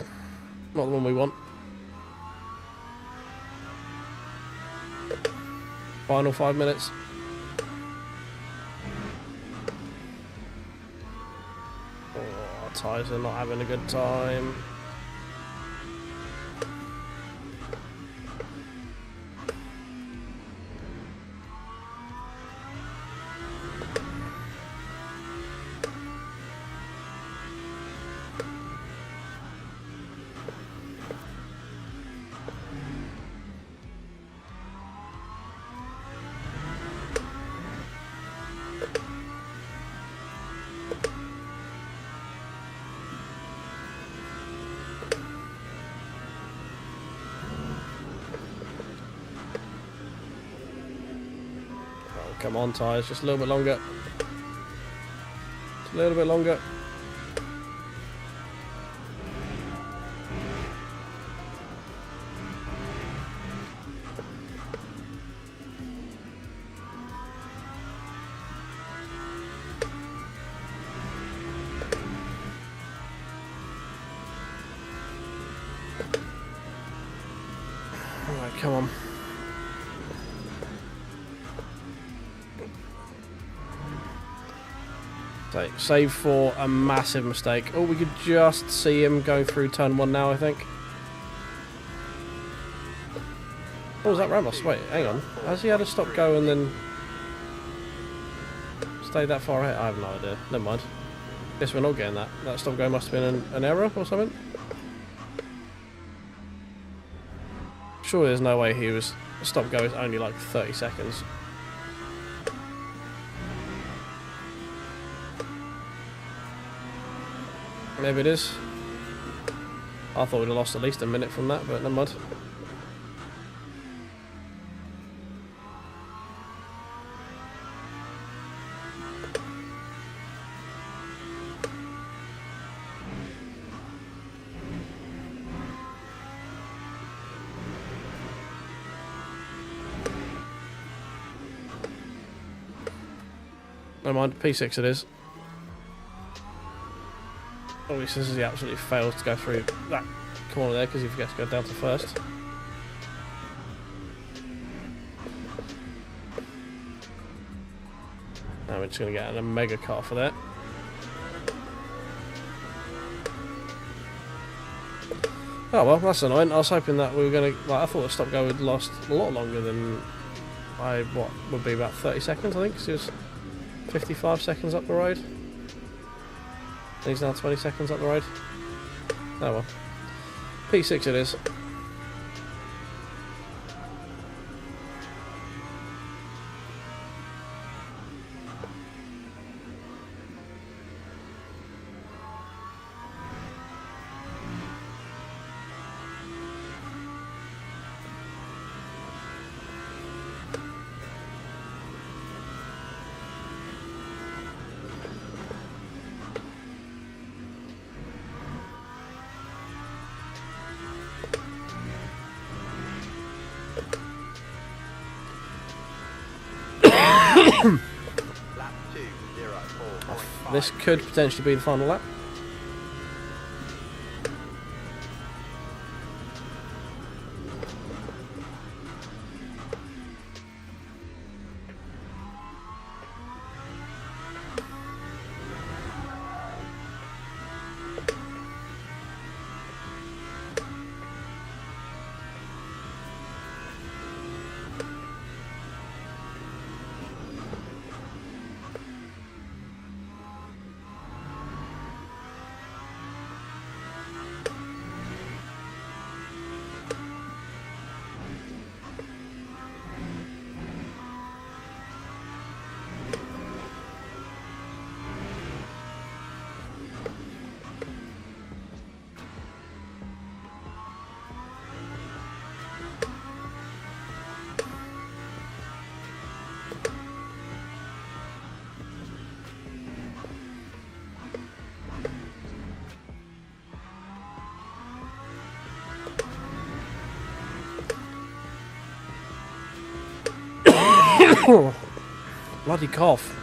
Not the one we want. Final 5 minutes. Oh, tyres are not having a good time. Come on, tyres, just a little bit longer. Just a little bit longer. Alright, come on. Save for a massive mistake. Oh, we could just see him go through turn 1 now, I think. What was that Ramos? Wait, hang on. Has he had a stop go and then stayed that far ahead? I have no idea. Never mind. Guess we're not getting that. That stop go must have been an error or something. Sure, there's no way he was. Stop go is only like 30 seconds. Maybe it is. I thought we'd have lost at least a minute from that, but never mind. Never mind, P6 it is. Oh, he says he absolutely fails to go through that corner there because he forgets to go down to first. Now we're just going to get a mega car for that. Oh well, that's annoying. I was hoping that we were going to... Like, I thought the stop go would last a lot longer than... what would be about 30 seconds, I think, because it was 55 seconds up the road. And he's now 20 seconds up the road. Oh well. P6 it is. Lap 2:04.5. This could potentially be the final lap. Bloody cough.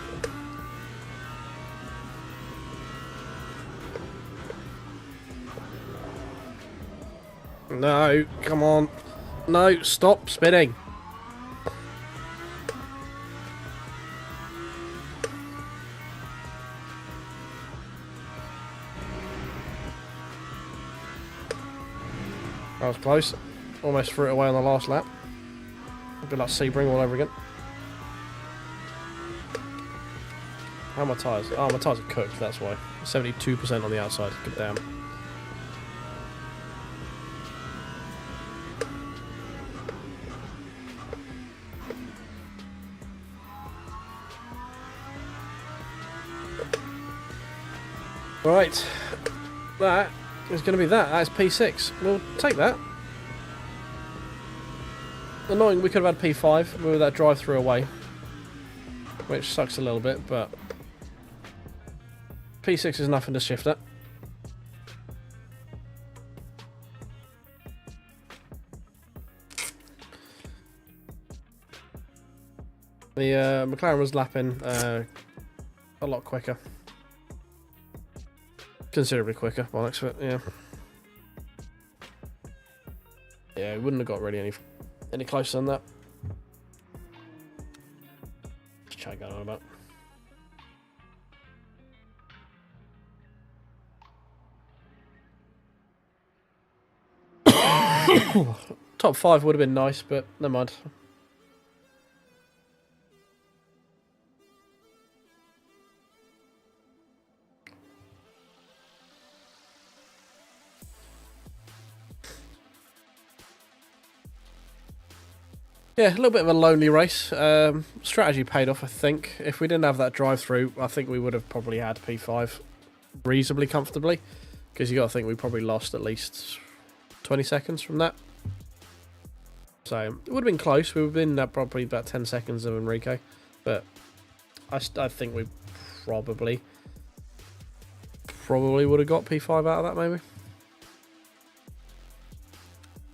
No, come on. No, stop spinning. That was close. Almost threw it away on the last lap. A bit like Sebring all over again. How are my tyres? Oh, my tyres are cooked, that's why. 72% on the outside. Good damn. Right. That is going to be that. That's P6. We'll take that. Annoying, we could have had P5 with that drive-through away. Which sucks a little bit, but P6 is nothing to shift at. The McLaren was lapping a lot quicker. Considerably quicker, by the looks of it, yeah. Yeah, we wouldn't have got really any closer than that. Let's try going on about. Top 5 would have been nice, but never mind. Yeah, a little bit of a lonely race. Strategy paid off, I think. If we didn't have that drive-through, I think we would have probably had P5 reasonably comfortably. Because you got to think we probably lost at least 20 seconds from that. So, it would have been close. We would have been probably about 10 seconds of Enrique. But I think we probably would have got P5 out of that, maybe.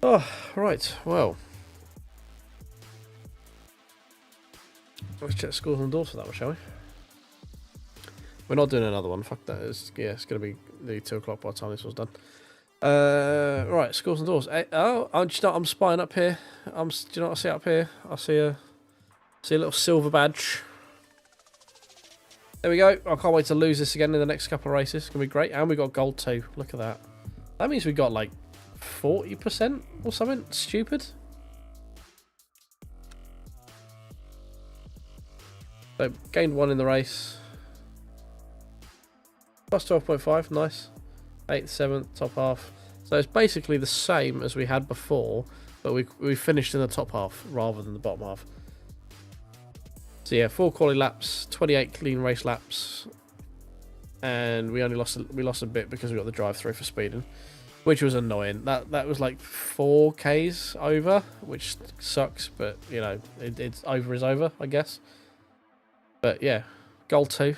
Oh, right. Well. Let's check scores and doors for that one, shall we? We're not doing another one. Fuck that. It's going to be the 2 o'clock by the time this was done. Right, scores and doors. I'm spying up here. Do you know what I see up here? I see a little silver badge. There we go. I can't wait to lose this again in the next couple of races. It's going to be great. And we got gold too. Look at that. That means we got like 40% or something stupid. So, gained 1 in the race. Plus 12.5, nice. 8th, 7th, top half. So it's basically the same as we had before, but we finished in the top half rather than the bottom half. So yeah, 4 quality laps, 28 clean race laps, and we only lost a bit because we got the drive-through for speeding, which was annoying. That was like 4Ks over, which sucks, but you know, it's over is over, I guess. But yeah, gold 2.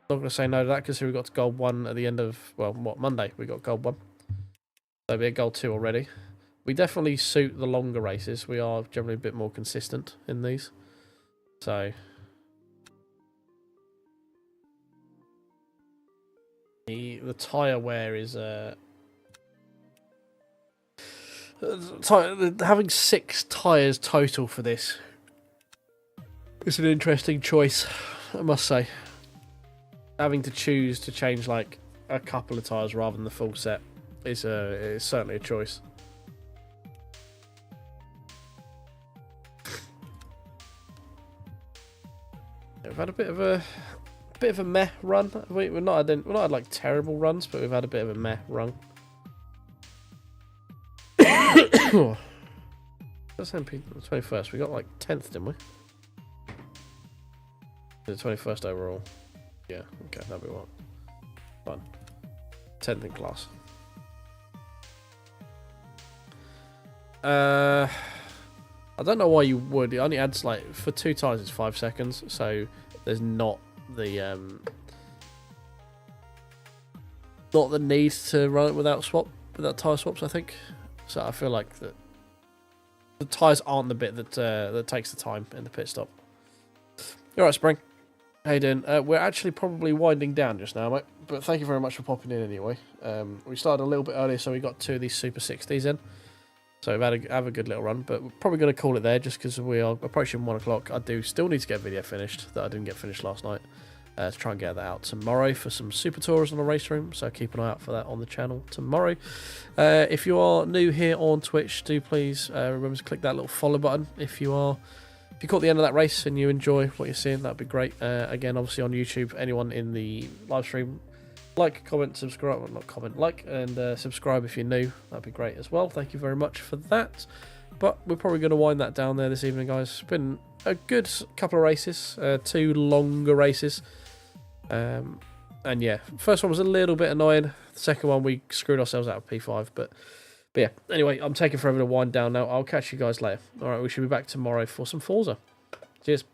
Not going to say no to that because we got to gold 1 at the end of, well, what, Monday we got gold 1. So we had gold 2 already. We definitely suit the longer races. We are generally a bit more consistent in these. So the tyre wear is having 6 tyres total for this. It's an interesting choice, I must say. Having to choose to change like a couple of tyres rather than the full set is certainly a choice. We've had a bit of a meh run. We're not had like terrible runs, but we've had a bit of a meh run. That's MP 21st. We got like 10th, didn't we? The 21st overall. Yeah, okay, that'll be what. Fine. 10th in class. I don't know why you would. It only adds like for 2 tyres it's 5 seconds, so there's not the need to run it without tyre swaps, I think. So I feel like that the tyres aren't the bit that takes the time in the pit stop. Alright, Spring. How you doing? We're actually probably winding down just now, mate. But thank you very much for popping in anyway. We started a little bit earlier, so we got 2 of these Super 60s in. So we've had a good little run, but we're probably going to call it there just because we are approaching 1 o'clock. I do still need to get a video finished that I didn't get finished last night. to try and get that out tomorrow for some super tours on the race room, so keep an eye out for that on the channel tomorrow. If you are new here on Twitch, do please remember to click that little follow button. If you caught the end of that race and you enjoy what you're seeing, that'd be great. Again, obviously on YouTube, anyone in the live stream, like, comment, subscribe, well, not comment, like, and subscribe if you're new. That'd be great as well. Thank you very much for that. But we're probably going to wind that down there this evening, guys. It's been a good couple of races, 2 longer races. And yeah, first one was a little bit annoying. The second one, we screwed ourselves out of P5. But yeah, anyway, I'm taking forever to wind down now. I'll catch you guys later. All right, we should be back tomorrow for some Forza. Cheers.